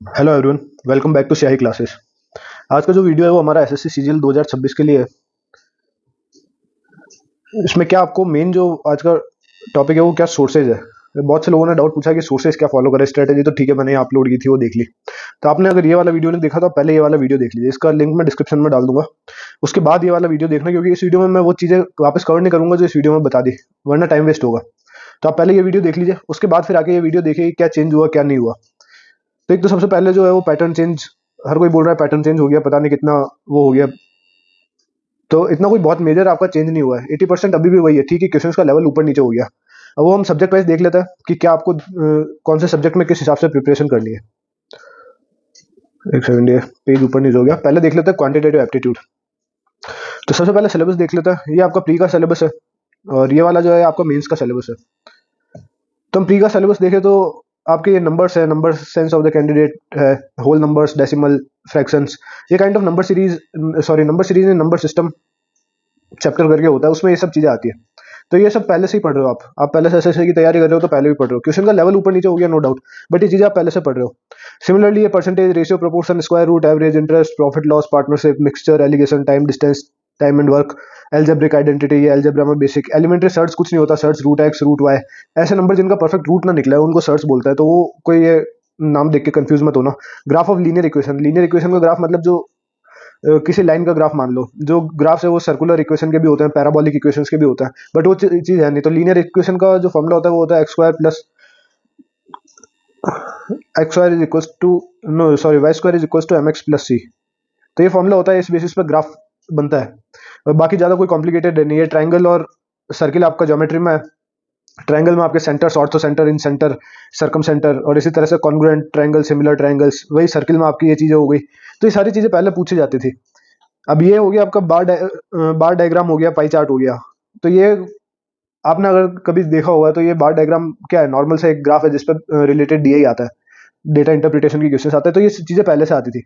Hello everyone, welcome back to Syahi classes. आज का जो वीडियो है वो हमारा एसएससी सीजीएल 2026 के लिए है। इसमें क्या आपको मेन जो आज का टॉपिक है वो क्या सोर्सेज है। बहुत से लोगों ने डाउट पूछा कि सोर्सेज क्या फॉलो करें। स्ट्रेटेजी तो ठीक है, मैंने अपलोड की थी, वो देख ली। तो आपने अगर ये वाला वीडियो नहीं देखा तो आप पहले ये वाला वीडियो देख लीजिए। इसका लिंक मैं डिस्क्रिप्शन में डाल दूंगा। उसके बाद ये वाला वीडियो देखना, क्योंकि इस वीडियो में मैं वो चीज़ें वापस कवर नहीं करूंगा जो इस वीडियो में बता दी, वरना टाइम वेस्ट होगा। तो आप पहले ये वीडियो देख लीजिए, उसके बाद फिर आके ये वीडियो देखिए कि क्या चेंज हुआ क्या नहीं हुआ। तो एक तो सबसे पहले जो है वो पैटर्न चेंज। हर कोई बोल रहा है पैटर्न चेंज हो गया, पता नहीं कितना वो हो गया। तो इतना कोई बहुत मेजर आपका चेंज नहीं हुआ है। 80% अभी भी वही है। ठीक है, क्वेश्चंस का लेवल ऊपर नीचे हो गया। अब वो हम सब्जेक्ट वाइज देख लेते हैं कि क्या आपको कौन से सब्जेक्ट में किस हिसाब से प्रिपरेशन करनी है। एक सेकंड, ये पेज ऊपर नीचे हो गया। पहले देख लेते हैं क्वांटिटेटिव एप्टीट्यूड। तो सबसे पहले सिलेबस देख लेते हैं। ये आपका प्री का सिलेबस है और ये वाला जो है आपका मेंस का सिलेबस है। तो हम प्री का सिलेबस देखें तो आपके ये नंबर्स है, number sense of the candidate है, होल नंबर्स, डेसिमल, फ्रैक्शंस, ये kind of number series, sorry number series में नंबर सिस्टम चैप्टर करके होता है, उसमें ये सब चीज़ें आती है। तो ये सब पहले से ही पढ़ रहे हो आप पहले से एसएससी की तैयारी कर रहे हो तो पहले भी पढ़ रहे हो। क्वेश्चन का लेवल ऊपर नीचे हो गया, नो डाउट, बट ये चीज़ें आप पहले से पढ़ रहे हो। सिमिलरली ये percentage, ratio, proportion, square root, average, interest, profit loss, partnership, mixture, alligation, time distance, time and work, algebraic identity, ये एल्जेब्रा में बेसिक एलिमेंट्री सर्च कुछ नहीं होता। Search root X, root Y, ऐसे नंबर जिनका परफेक्ट रूट ना निकला है उनको सर्च बोलता है। तो वो कोई ये नाम देख के कंफ्यूज मत होना। Graph of linear equation, linear equation का ग्राफ मतलब जो किसी लाइन का ग्राफ मान लो। जो ग्राफ है वो सर्कुलर इक्वेशन के भी होते हैं, पैराबोलिक इक्वेशंस के भी होता है, बट वो चीज़ है नहीं। तो लीनियर इक्वेशन का जो फॉर्मूला होता है वो होता है X square plus X square is equal to, no sorry, Y square is equal to M X plus C. तो ये फॉर्मूला होता है, इस बेसिस पे ग्राफ बनता है। और बाकी ज़्यादा कोई कॉम्प्लिकेटेड नहीं है। ट्राइंगल और सर्किल आपका ज्योमेट्री में है। ट्राइंगल में आपके सेंटर्स, ऑर्थो सेंटर, इन सेंटर, सर्कम सेंटर, और इसी तरह से कॉन्ग्रुएंट ट्राइंगल, सिमिलर ट्राइंगल्स। वही सर्किल में आपकी ये चीज़ें हो गई। तो ये सारी चीज़ें पहले पूछी जाती थी। अब ये हो गया आपका बार डायग्राम हो गया, पाई चार्ट हो गया। तो ये आपने अगर कभी देखा होगा तो ये बार डायग्राम क्या है, नॉर्मल से एक ग्राफ है जिस पर रिलेटेड डीआई आता है, डेटा इंटरप्रिटेशन की क्वेश्चन आते हैं। तो ये चीज़ें पहले से आती थी।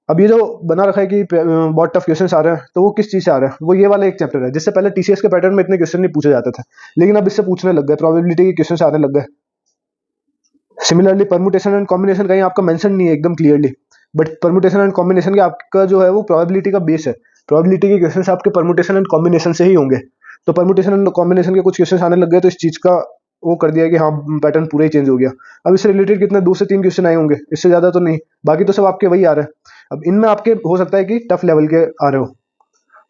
अब ये जो बना रखा है कि बहुत टफ क्वेश्चन आ रहे हैं, तो वो किस चीज़ से आ रहे हैं, वो ये वाला एक चैप्टर है। जिससे पहले टीसीएस के पैटर्न में इतने क्वेश्चन नहीं पूछे जाते थे, लेकिन अब इससे पूछने लग गए, प्रोबेबिलिटी के क्वेश्चन आने लग गए। सिमिलरली परमुटेशन एंड कॉम्बिनेशन कहीं आपका मेंशन नहीं है एकदम clearly, but permutation and combination के आपका जो है वो प्रोबेबिलिटी का बेस है। प्रोबेबिलिटी के क्वेश्चंस आपके परमुटेशन एंड कॉम्बिनेशन से ही होंगे। तो परमुटेशन एंड कॉम्बिनेशन के कुछ क्वेश्चंस आने लग गए, तो इस चीज़ का वो कर दिया कि हाँ, पैटर्न पूरा ही चेंज हो गया। अब इससे रिलेटेड कितने 2 से 3 क्वेश्चन आए होंगे, इससे ज़्यादा तो नहीं। बाकी तो सब आपके वही आ रहे हैं। अब इनमें आपके हो सकता है कि टफ लेवल के आ रहे हो,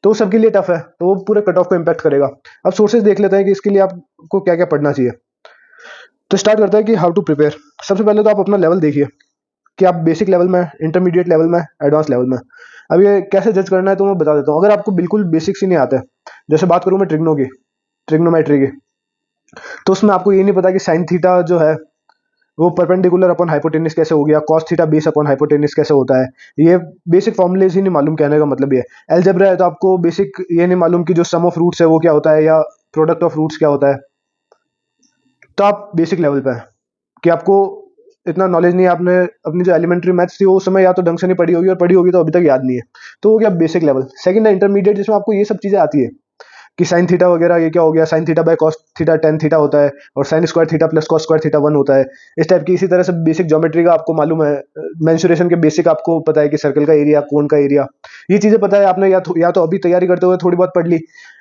तो वो सबके लिए टफ है, तो वो पूरे कट ऑफ को इम्पैक्ट करेगा। अब सोर्सेज देख लेते हैं कि इसके लिए आपको क्या क्या पढ़ना चाहिए। तो स्टार्ट करते हैं कि हाउ टू प्रिपेयर। सबसे पहले तो आप अपना लेवल देखिए कि आप बेसिक लेवल में, इंटरमीडिएट लेवल में, एडवांस लेवल में। अब ये कैसे जज करना है तो मैं बता देता हूँ। अगर आपको बिल्कुल बेसिक्स ही नहीं आता है, जैसे बात करूँ मैं ट्रिग्नो की, ट्रिग्नोमेट्री की, तो उसमें आपको ये नहीं पता कि साइन थीटा जो है वो परपेंडिकुलर अपॉन हाइपोटेनिस कैसे हो गया, cos theta base upon hypotenuse कैसे होता है, ये बेसिक फॉर्मूलेज ही नहीं मालूम। कहने का मतलब ये है, एलजेब्रा है तो आपको बेसिक ये नहीं मालूम कि जो सम ऑफ रूट्स है वो क्या होता है, या प्रोडक्ट ऑफ रूट्स क्या होता है। तो आप बेसिक लेवल पे हैं कि आपको इतना नॉलेज नहीं है। आपने अपनी जो एलिमेंट्री मैथ्स थी वो उस समय या तो ढंग से नहीं पढ़ी होगी, और पढ़ी होगी तो अभी तक याद नहीं है। तो वो क्या बेसिक लेवल। सेकंड है इंटरमीडिएट, जिसमें आपको ये सब चीज़ें आती है कि साइन थीटा वगैरह ये क्या हो गया, sine theta by cos theta tan theta होता है, और sine square theta plus cos square theta one होता है, इस टाइप की। इसी तरह से बेसिक ज्योमेट्री का आपको मालूम है, मेंसुरेशन के बेसिक आपको पता है कि सर्कल का एरिया, कोन का एरिया, ये चीज़ें पता है आपने, या तो अभी तैयारी करते हुए थोड़ी बहुत पढ़ ली,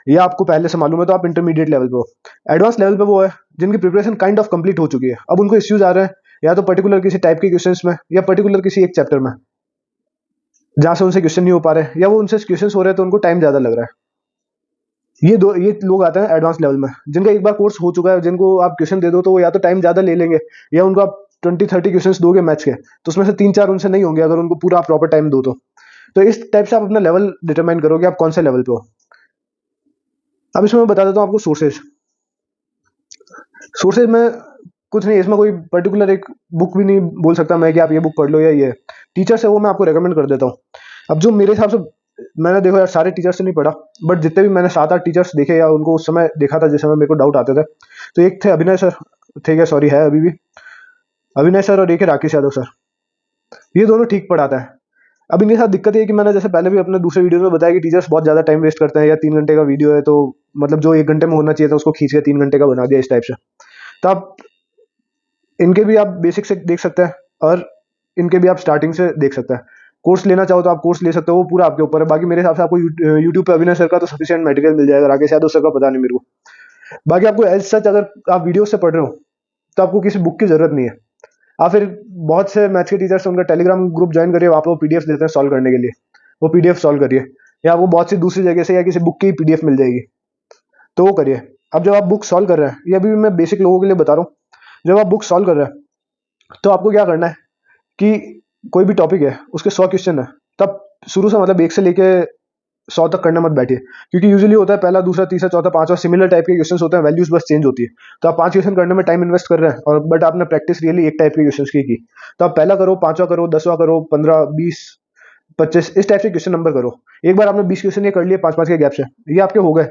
या आपको पहले से मालूम है, तो आप इंटरमीडिएट लेवल पे हो। एडवांस लेवल पे वो है जिनकी प्रिपरेशन काइंड ऑफ कंप्लीट हो चुकी है। अब उनको इश्यूज आ रहे हैं या तो पर्टिकुलर किसी टाइप के क्वेश्चंस में, या पर्टिकुलर किसी एक चैप्टर में जहाँ से उनसे क्वेश्चन नहीं हो पा रहे, या वो उनसे क्वेश्चन हो रहे हैं तो उनको टाइम ज़्यादा लग रहा है। ये लोग आते हैं एडवांस लेवल में, जिनका एक बार कोर्स हो चुका है, जिनको आप क्वेश्चन दे दो तो वो या तो टाइम ज़्यादा ले लेंगे, या उनको आप 20-30 क्वेश्चंस दोगे मैथ्स के, तो उसमें से 3-4 उनसे नहीं होंगे अगर उनको पूरा प्रॉपर टाइम दो तो। तो इस टाइप से आप अपना लेवल डिटरमाइन करोगे आप कौन से लेवल पे हो। अब इसमें मैं बता देता हूँ आपको सोर्सेज। सोर्सेज में कुछ नहीं, इसमें कोई पर्टिकुलर एक बुक भी नहीं बोल सकता मैं कि आप ये बुक पढ़ लो या ये टीचर्स है वो मैं आपको रेकमेंड कर देता हूँ। अब जो मेरे हिसाब से, मैंने देखो यार सारे टीचर्स से नहीं पढ़ा, बट जितने भी मैंने 7-8 टीचर्स देखे या उनको उस समय देखा था जिस समय मेरे को डाउट आते थे, तो एक थे अभिनय सर, ठीक है, सॉरी है अभी भी अभिनय सर, और एक है राकेश यादव सर। ये दोनों ठीक पढ़ाता है। अब इनके साथ दिक्कत ये है कि मैंने जैसे पहले भी अपने दूसरे वीडियो में बताया कि टीचर्स बहुत ज़्यादा टाइम वेस्ट करते हैं, या 3 घंटे का वीडियो है तो मतलब जो 1 घंटे में होना चाहिए था उसको खींच के 3 घंटे का बना दिया, इस टाइप से। तो आप इनके भी आप बेसिक से देख सकते हैं। और इनके भी आप स्टार्टिंग से देख सकते हैं। कोर्स लेना चाहो तो आप कोर्स ले सकते हो, वो पूरा आपके ऊपर है। बाकी मेरे हिसाब से आपको यूट्यूब पे अविनाश सर का तो सफिशिएंट मटेरियल मिल जाएगा, राकेश यादव सर का पता नहीं मेरे को। बाकी आपको एज सच अगर आप वीडियो से पढ़ रहे हो तो आपको किसी बुक की जरूरत नहीं है। आप फिर बहुत से मैथ्स के टीचर्स उनका टेलीग्राम ग्रुप ज्वाइन करिए, वहाँ पे वो पीडीएफ देते हैं सॉल्व करने के लिए, वो पीडीएफ सॉल्व करिए, या आपको बहुत सी दूसरी जगह से या किसी बुक की पीडीएफ मिल जाएगी, तो वो करिए। अब जब आप बुक सॉल्व कर रहे हैं, ये अभी भी मैं बेसिक लोगों के लिए बता रहा हूँ, जब आप बुक सॉल्व कर रहे हैं तो आपको क्या करना है कि कोई भी टॉपिक है उसके 100 क्वेश्चन है, तब शुरू से मतलब 1 से लेके 100 तक करना मत बैठिए, क्योंकि यूजुअली होता है पहला, दूसरा, तीसरा, चौथा, पांचवा सिमिलर टाइप के क्वेश्चंस होते हैं, वैल्यूज बस चेंज होती है। तो आप 5 क्वेश्चन करने में टाइम इन्वेस्ट कर रहे हैं, और बट आपने प्रैक्टिस रियली एक टाइप के क्वेश्चंस की, तो आप पहला करो, पांचवा करो, 10वां करो, 15, 20, 25 इस टाइप से क्वेश्चन नंबर करो। एक बार आपने 20 क्वेश्चन ये कर लिए 5-5 के गैप से, ये आपके हो गए,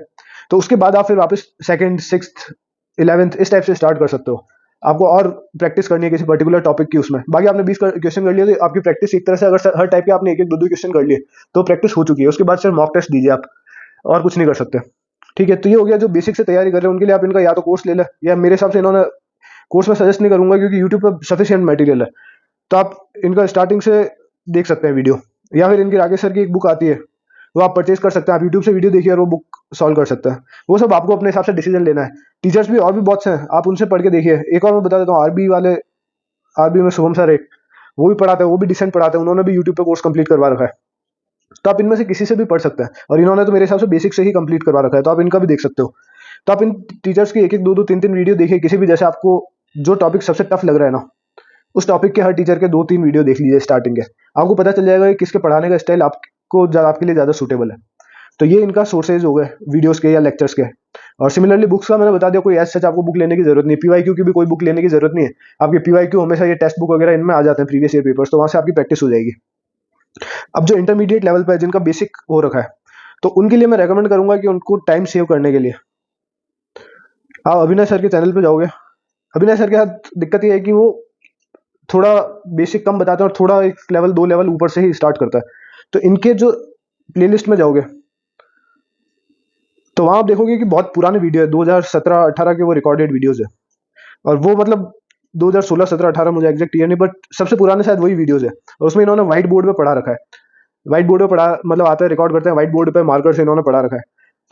तो उसके बाद आप फिर वापस सेकंड, सिक्स्थ, 11th इस टाइप से स्टार्ट कर सकते हो। आपको और प्रैक्टिस करनी है किसी पर्टिकुलर टॉपिक की उसमें। बाकी आपने 20 क्वेश्चन कर लिए तो आपकी प्रैक्टिस एक तरह से, अगर हर टाइप के आपने एक एक दो दो क्वेश्चन कर लिए तो प्रैक्टिस हो चुकी है। उसके बाद सिर्फ मॉक टेस्ट दीजिए आप, और कुछ नहीं कर सकते। ठीक है, तो ये हो गया जो बेसिक से तैयारी कर रहे हैं उनके लिए। आप इनका या तो कोर्स ले लें, या मेरे हिसाब से इन्होंने कोर्स में सजेस्ट नहीं करूंगा क्योंकि यूट्यूब पर सफिशिएंट मटेरियल है, तो आप इनका स्टार्टिंग से देख सकते हैं वीडियो, या फिर इनकी राकेश सर की एक बुक आती है वो आप परचेज कर सकते हैं। आप यूट्यूब से वीडियो देखिए और वो बुक सॉल्व कर सकते हैं। वो सब आपको अपने हिसाब से डिसीजन लेना है। टीचर्स भी और भी बहुत से हैं, आप उनसे पढ़ के देखिए। एक और मैं बता देता हूँ, आरबी वाले, आरबी में शुभम सर एक, वो भी पढ़ाते हैं, वो भी डिसेंट पढ़ाते हैं, उन्होंने भी यूट्यूब पे कोर्स कंप्लीट करवा रखा है। तो आप इनमें से किसी से भी पढ़ सकते हैं, और इन्होंने तो मेरे हिसाब से बेसिक से ही कंप्लीट करवा रखा है, तो आप इनका भी देख सकते हो। तो आप इन टीचर्स की एक एक दो दो तीन तीन वीडियो देखिए किसी भी, जैसे आपको जो टॉपिक सबसे टफ लग रहा है ना, उस टॉपिक के हर टीचर के 2-3 वीडियो देख लीजिए स्टार्टिंग के, आपको पता चल जाएगा कि किसके पढ़ाने का स्टाइल आपको आपके लिए ज़्यादा सूटेबल है। तो ये इनका सोर्सेज हो गए वीडियोस के या लेक्चर्स के। और सिमिलरली बुक्स का मैंने बता दिया, कोई ऐसा सच आपको बुक लेने की जरूरत नहीं है, पीवाईक्यू की भी कोई बुक लेने की जरूरत नहीं है। आपके पीवाईक्यू हमेशा ये टेक्स्ट बुक वगैरह इनमें आ जाते हैं, प्रीवियस ईयर पेपर्स, तो वहां से आपकी प्रैक्टिस हो जाएगी। अब जो इंटरमीडिएट लेवल पर है, जिनका बेसिक हो रखा है, तो उनके लिए मैं रेकमेंड करूंगा कि उनको टाइम सेव करने के लिए आप अभिनय सर के चैनल पे जाओगे। अभिनय सर के साथ दिक्कत ये है कि वो थोड़ा बेसिक कम बताते हैं और थोड़ा एक लेवल 2 लेवल ऊपर से ही स्टार्ट करता है। तो इनके जो प्लेलिस्ट में जाओगे तो वहां आप देखोगे कि बहुत पुराने वीडियो है, 2017-18 के वो रिकॉर्डेड वीडियोस है। और वो मतलब 2016-17-18 मुझे एग्जैक्ट ईयर नहीं, बट सबसे पुराने शायद वही वीडियोस है। और उसमें इन्होंने व्हाइट बोर्ड पे पढ़ा रखा है, व्हाइट बोर्ड पे पढ़ा मतलब आता है, रिकॉर्ड करते हैं व्हाइट बोर्ड पे, मार्कर से इन्होंने पढ़ा रखा है।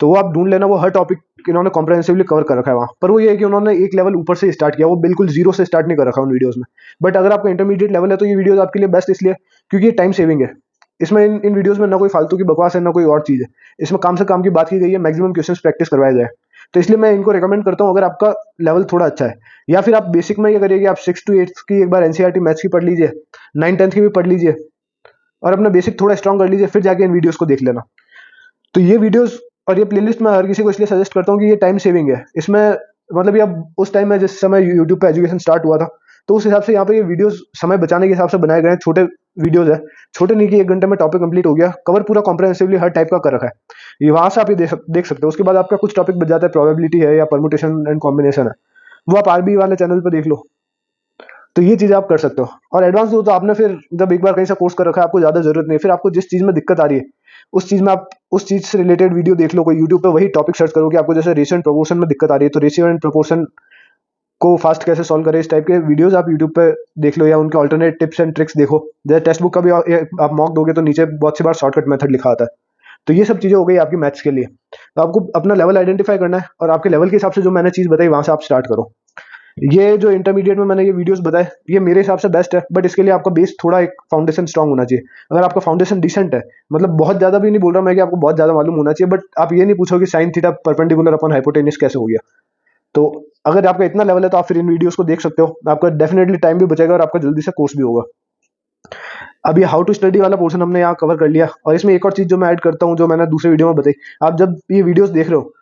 तो वो आप ढूंढ लेना, वो हर टॉपिक इन्होंने कॉम्प्रहेंसिवली कवर कर रखा है वहाँ पर। वो ये है कि उन्होंने एक लेवल ऊपर से स्टार्ट किया, वो बिल्कुल जीरो से स्टार्ट नहीं कर रखा उन वीडियोस में। बट अगर आपका इंटरमीडिएट लेवल है तो ये वीडियोस आपके लिए बेस्ट इसलिए क्योंकि ये टाइम सेविंग है। इसमें इन वीडियोस में ना कोई फालतू की बकवास है, ना कोई और चीज़ है। इसमें काम से काम की बात की गई है, मैक्सिमम क्वेश्चंस प्रैक्टिस करवाया जाए। तो इसलिए मैं इनको रिकमेंड करता हूँ, अगर आपका लेवल थोड़ा अच्छा है। या फिर आप बेसिक में ये करिए कि आप 6 to 8 की एक बार एनसीईआरटी मैथ्स की पढ़ लीजिए, 9-10 की भी पढ़ लीजिए, और अपना बेसिक थोड़ा स्ट्रॉन्ग कर लीजिए, फिर जाके इन वीडियोस को देख लेना। तो ये वीडियोस और ये प्लेलिस्ट मैं हर किसी को इसलिए सजेस्ट करता हूँ कि ये टाइम सेविंग है। इसमें मतलब ये अब उस टाइम में जिस समय यूट्यूब पे एजुकेशन स्टार्ट हुआ था, तो उस हिसाब से यहाँ पे ये वीडियोस समय बचाने के हिसाब से बनाए गए हैं। छोटे वीडियोस है, छोटे नहीं कि 1 घंटे में टॉपिक कंप्लीट हो गया, कवर पूरा कॉम्प्रहेंसिवली हर टाइप का कर रखा है। ये वहां से आप ये देख सकते हो। उसके बाद आपका कुछ टॉपिक बच जाता है, प्रोबेबिलिटी है या परमुटेशन एंड कॉम्बिनेशन है, वो आप आरबी वाले चैनल पर देख लो। तो ये चीज़ आप कर सकते हो। और एडवांस हो तो आपने फिर जब एक बार कहीं से कोर्स कर रखा है, आपको ज़्यादा जरूरत नहीं है। फिर आपको जिस चीज़ में दिक्कत आ रही है उस चीज़ में आप उस चीज़ से रिलेटेड वीडियो देख लो, कोई यूट्यूब पे वही टॉपिक सर्च करो कि आपको जैसे रेशियो एंड प्रोपोर्शन में दिक्कत आ रही है, तो रेशियो एंड प्रोपोर्शन को फास्ट कैसे सॉल्व करें, इस टाइप के वीडियोस आप यूट्यूब पे देख लो, या उनके ऑल्टरनेट टिप्स एंड ट्रिक्स देखो। जैसे टेक्स्ट बुक का भी आप मॉक दोगे तो नीचे बहुत सी बार शॉर्टकट मेथड लिखा आता है। तो ये सब चीज़ें हो गई आपकी मैथ्स के लिए। तो आपको अपना लेवल आइडेंटिफाई करना है, और आपके लेवल के हिसाब से जो मैंने चीज़ बताई वहां से आप स्टार्ट करो। ये जो इंटरमीडिएट में मैंने ये वीडियोस बताए, ये मेरे हिसाब से बेस्ट है, बट इसके लिए आपका बेस थोड़ा एक फाउंडेशन स्ट्रांग होना चाहिए। अगर आपका फाउंडेशन डिसेंट है, मतलब बहुत ज़्यादा भी नहीं बोल रहा मैं कि आपको बहुत ज़्यादा मालूम होना चाहिए, बट आप ये नहीं पूछोगे sine theta perpendicular upon hypotenuse कैसे हो गया। तो अगर आपका इतना लेवल है तो आप फिर इन वीडियोस को देख सकते हो, आपका डेफिनेटली टाइम भी बचेगा और आपका जल्दी से कोर्स भी होगा। अब ये हाउ टू स्टडी वाला पोर्शन हमने यहाँ कवर कर लिया, और इसमें एक और चीज़ जो मैं ऐड करता हूँ, जो मैंने दूसरे वीडियो में बताई। आप जब ये वीडियोस देख रहे हो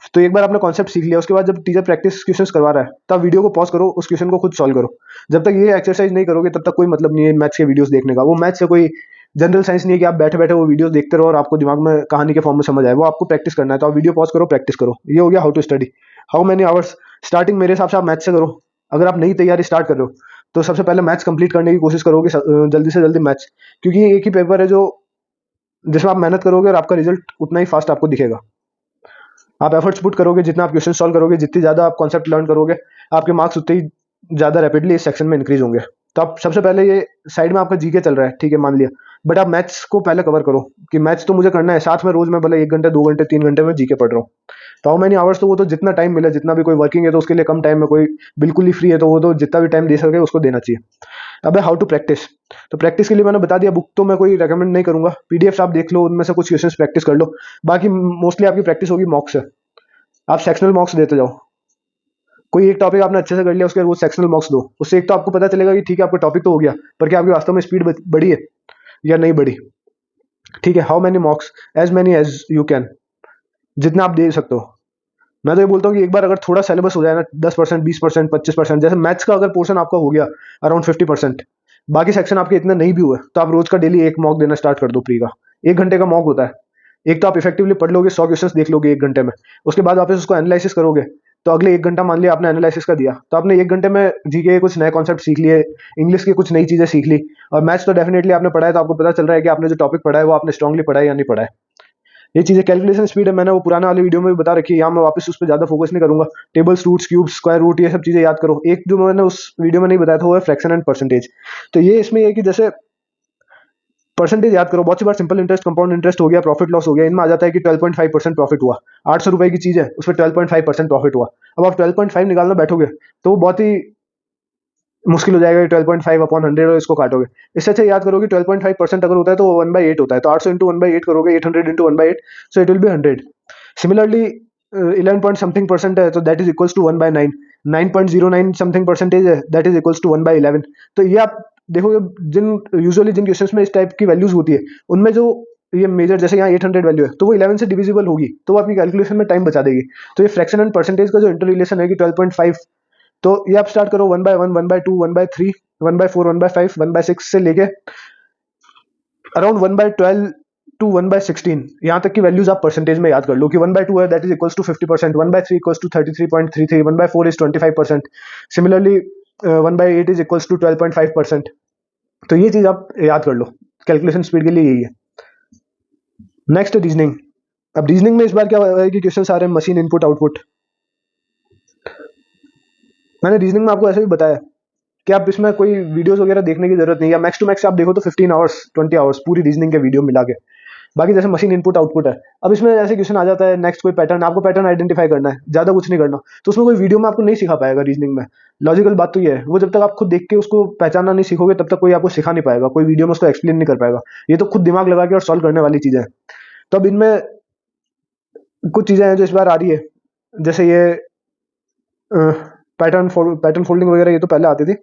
तो एक बार आपने कॉन्सेप्ट सीख लिया, उसके बाद जब टीचर प्रैक्टिस क्वेश्चंस करवा रहा है तब वीडियो को पॉज करो, उस क्वेश्चन को खुद सॉल्व करो। जब तक ये एक्सरसाइज नहीं करोगे तब तक कोई मतलब नहीं है मैथ्स के वीडियोस देखने का। वो मैथ्स से कोई जनरल साइंस नहीं है कि आप बैठे बैठे वो वीडियोस देखते रहो और आपको दिमाग में कहानी के फॉर्म में समझ आए। वो आपको प्रैक्टिस करना है, तो आप वीडियो पॉज करो, प्रैक्टिस करो। ये हो गया how to study. How many hours, starting मेरे हिसाब से आप मैथ्स से करो। अगर आप नई तैयारी स्टार्ट कर रहे हो तो सबसे पहले मैथ्स कंप्लीट करने की कोशिश करोगे, जल्दी से जल्दी मैथ्स, क्योंकि ये एक ही पेपर है जो जिसमें आप मेहनत करोगे और आपका रिजल्ट उतना ही फास्ट आपको दिखेगा। आप एफर्ट्स पुट करोगे, जितना आप क्वेश्चन सॉल्व करोगे, जितनी ज़्यादा आप कॉन्सेप्ट लर्न करोगे, आपके मार्क्स उतने ही ज़्यादा रैपिडली इस सेक्शन में इंक्रीज होंगे। तो आप सबसे पहले ये साइड में आपका जीके चल रहा है, ठीक है, मान लिया, बट आप मैथ्स को पहले कवर करो कि मैथ्स तो मुझे करना है, साथ में रोज में भले 1 घंटे 2 घंटे 3 घंटे में जीके पढ़ रहा हूँ। तो हाउ मैनी आवर्स, तो वो तो जितना टाइम मिले, जितना भी कोई वर्किंग है तो उसके लिए कम टाइम में, कोई बिल्कुल ही फ्री है तो वो तो जितना भी टाइम दे सके उसको देना चाहिए। अब है हाउ टू प्रैक्टिस। तो प्रैक्टिस के लिए मैंने बता दिया, बुक तो मैं कोई रेकमेंड नहीं करूंगा, पीडीएफ आप देख लो, उनमें से कुछ क्वेश्चंस प्रैक्टिस कर लो। बाकी मोस्टली आपकी प्रैक्टिस होगी मॉक से, आप सेक्शनल मॉक्स देते जाओ। कोई एक टॉपिक आपने अच्छे से कर लिया, उसके बाद वो सेक्शनल मॉक्स दो, उससे एक तो आपको पता चलेगा कि ठीक है आपका टॉपिक तो हो गया, पर क्या आपकी वास्तव में स्पीड बढ़ी है या नहीं बढ़ी। ठीक है, how many mocks, as many as you can, जितना आप दे सकते हो। मैं तो ये बोलता हूँ कि एक बार अगर थोड़ा सिलेबस हो जाए ना, 10%, 20%, 25%, जैसे मैथ्स का अगर पोर्शन आपका हो गया अराउंड 50%, बाकी सेक्शन आपके इतने नहीं भी हुए, तो आप रोज का डेली एक मॉक देना स्टार्ट कर दो प्री का। 1 घंटे का मॉक होता है, एक तो आप इफेक्टिवली पढ़ लोगे, 100 क्वेश्चंस देख लोगे 1 घंटे में, उसके बाद वापस उसको एनालिसिस करोगे। तो अगले 1 घंटा मान लिया आपने एनालिसिस का दिया, तो आपने 1 घंटे में जीके के कुछ नए कॉन्सेप्ट सीख लिए, इंग्लिश की कुछ नई चीजें सीख ली, और मैथ्स तो डेफिनेटली आपने पढ़ा है, तो आपको पता चल रहा है कि आपने जो टॉपिक पढ़ा है वो आपने स्ट्रांगली पढ़ा है या नहीं पढ़ा है। ये चीजें कैलकुलेशन स्पीड है, मैंने वो पुराने वाली वीडियो में भी बता रखी है, यहाँ मैं वापस उस पर ज्यादा फोकस नहीं करूंगा। Tables, roots, cubes, square root, ये सब चीजें याद करो। एक जो मैंने उस वीडियो में नहीं बताया था वो है फ्रैक्शन एंड परसेंटेज। तो ये इसमें ये है कि जैसे परसेंटेज याद करो, बहुत सी बार सिंपल इंटरेस्ट, कंपाउंड इंटरेस्ट हो गया, प्रॉफिट लॉस हो गया, इनमें आ जाता है कि 12.5% प्रॉफिट हुआ। 800 रुपए की चीज है, उस पर 12.5% प्रॉफिट हुआ। अब आप 12.5 निकालना बैठोगे तो वो बहुत ही मुश्किल हो जाएगा कि 12.5/100 और इसको काटोगे। इससे अच्छा याद करो कि 12.5% अगर होता है तो वो 1/8 होता है, तो 800 इंटू 1/8 करोगे, 800 into 1/8, so it will be 100। Similarly 11 point something percent है, तो that is equals to 1/9। 9.09 something percentage है, दैट इज इक्वल्स टू 1/11। तो ये आप देखोगे, जिन क्वेश्चंस में इस टाइप की वैल्यूज होती है, उनमें जो ये मेजर, जैसे यहाँ 800 वैल्यू है, तो वो 11 से डिविजिबल होगी, तो वो आपकी कैलकुलेशन में टाइम बचा देगी। तो ये फ्रैक्शन एंड परसेंटेज का जो इंटर रिलेशन है कि 12.5, तो ये आप स्टार्ट करो 1/1, 1/2, 1/3, 1/4, 1/5, 1/6 से लेके अराउंड 1/12 टू 1/16, यहाँ तक की वैल्यूज आप परसेंटेज में याद कर लो कि 1/2 है, that is equals to 50%, 1/3 equals to 33.33, 1/4 is 25%, similarly 1/8 is equals to 12.5%। तो ये चीज आप याद कर लो, कैलकुलेशन स्पीड के लिए यही है। Next reasoning. अब रीजनिंग में इस बार क्या है कि क्वेश्चन आ रहे हैं मशीन इनपुट आउटपुट। मैंने रीजनिंग में आपको ऐसे भी बताया कि आप इसमें कोई वीडियोस वगैरह देखने की जरूरत नहीं है, मैक्स टू मैक्स आप देखो तो 15 आवर्स 20 आवर्स पूरी रीजनिंग के वीडियो मिला के। बाकी जैसे मशीन इनपुट आउटपुट है, अब इसमें ऐसे क्वेश्चन आ जाता है, नेक्स्ट कोई पैटर्न, आपको पैटर्न आइडेंटिफाई करना है, ज्यादा कुछ नहीं करना, तो उसमें कोई वीडियो में आपको नहीं सिखा पाएगा रीजनिंग में। लॉजिकल बात तो ये है, वो जब तक आप खुद देख के उसको पहचानना नहीं सीखोगे तब तक कोई आपको सिखा नहीं पाएगा, कोई वीडियो में उसको एक्सप्लेन नहीं कर पाएगा। ये तो खुद दिमाग लगा के और सॉल्व करने वाली चीजें हैं। तो अब इनमें कुछ चीजें हैं जो इस बार आ रही है, जैसे ये पैटर्न फोल्डिंग वगैरह, ये तो पहले आती थी।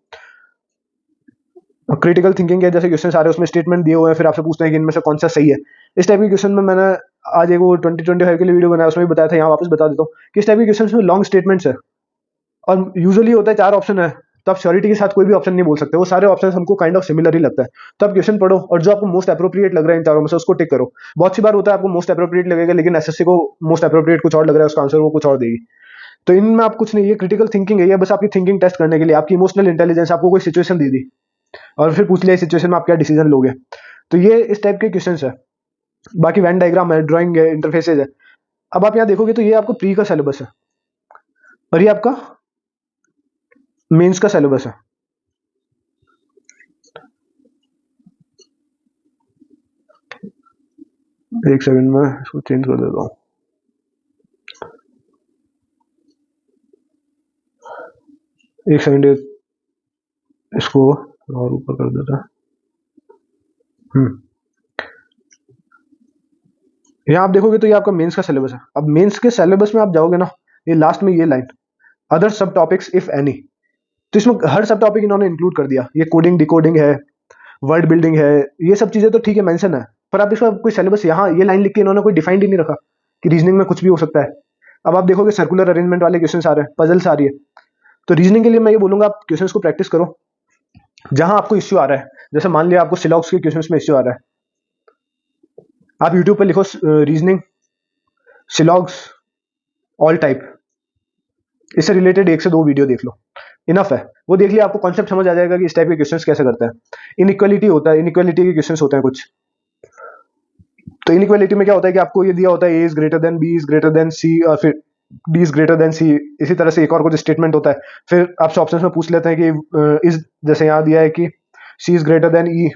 क्रिटिकल थिंकिंग के जैसे क्वेश्चन आ रहे हैं, उसमें स्टेटमेंट दिए हुए हैं, फिर आपसे पूछते हैं कि इनमें से कौन सा सही है। इस टाइप के क्वेश्चन में मैंने आज एक वो 2025 के लिए वीडियो बनाया, उसमें भी बताया था, यहाँ वापस बता देता हूँ कि इस टाइप के क्वेश्चन में लॉन्ग स्टेटमेंट्स है, और यूजुअली होता है 4 ऑप्शन है, तो आप श्योरिटी के साथ कोई भी ऑप्शन नहीं बोल सकते, वो सारे ऑप्शन हमको काइंड ऑफ सिमिलर ही लगता है। तो आप क्वेश्चन पढ़ो और जो आपको मोस्ट अप्रोप्रिएट लग रहा है इन चारों में से उसको टिक करो। बहुत सी बार होता है आपको मोस्ट अप्रोप्रिएट लगेगा, लेकिन एसएससी को मोस्ट अप्रोप्रिएट कुछ और लग रहा है, उसका आंसर वो कुछ और देगी। तो इनमें आप कुछ नहीं, ये क्रिटिकल थिंकिंग है, ये बस आपकी थिंकिंग टेस्ट करने के लिए, आपकी इमोशनल इंटेलिजेंस, आपको कोई सिचुएशन दे दी और फिर पूछ लिया इस सिचुएशन में आप क्या डिसीजन लोगे। तो ये इस टाइप के क्वेश्चन है। बाकी वेन डायग्राम है, ड्राइंग है, इंटरफेसेज है। अब आप यहाँ देखोगे तो ये आपको प्री का सिलेबस है और ये आपका मेंस का सिलेबस है। एक सेकंड में इसको चेंज कर देता हूँ। एक सेकंड, इसको और ऊपर कर देता है। यहाँ आप देखोगे तो ये आपका मेंस का सिलेबस है। अब मेंस के सिलेबस में आप जाओगे ना, ये लास्ट में ये लाइन, अदर सब टॉपिक्स इफ एनी, तो इसमें हर सब टॉपिक इन्होंने इंक्लूड कर दिया। ये कोडिंग डिकोडिंग है, वर्ड बिल्डिंग है, ये सब चीजें तो ठीक है मेंशन है, पर आप इसका कोई सिलेबस यहाँ ये लाइन लिख के इन्होंने कोई डिफाइंड ही नहीं रखा कि रीजनिंग में कुछ भी हो सकता है। अब आप देखोगे सर्कुलर अरेंजमेंट वाले क्वेश्चन आ रहे हैं, पजल्स आ रही है। तो रीजनिंग के लिए मैं ये बोलूंगा आप क्वेश्चन को प्रैक्टिस करो जहां आपको इश्यू आ रहा है। जैसे मान लिया आपको सिलॉक्स के क्वेश्चन में इश्यू आ रहा है, आप यूट्यूब पर लिखो रीजनिंग सिलॉग्स ऑल टाइप, इससे रिलेटेड 1 से 2 वीडियो देख लो, इनफ है। वो देख लिया, आपको कॉन्सेप्ट समझ आ जाएगा कि इस टाइप के क्वेश्चंस कैसे करते हैं। इनइक्वालिटी होता है, इनइक्वालिटी के क्वेश्चंस होते हैं कुछ। तो इनइक्वालिटी में क्या होता है कि आपको ये दिया होता है A is greater than B is greater than C, और फिर D is greater than C, इसी तरह से एक और कुछ स्टेटमेंट होता है। फिर आपसे ऑप्शन में पूछ लेते हैं कि इज, जैसे यहाँ दिया है कि C is greater than E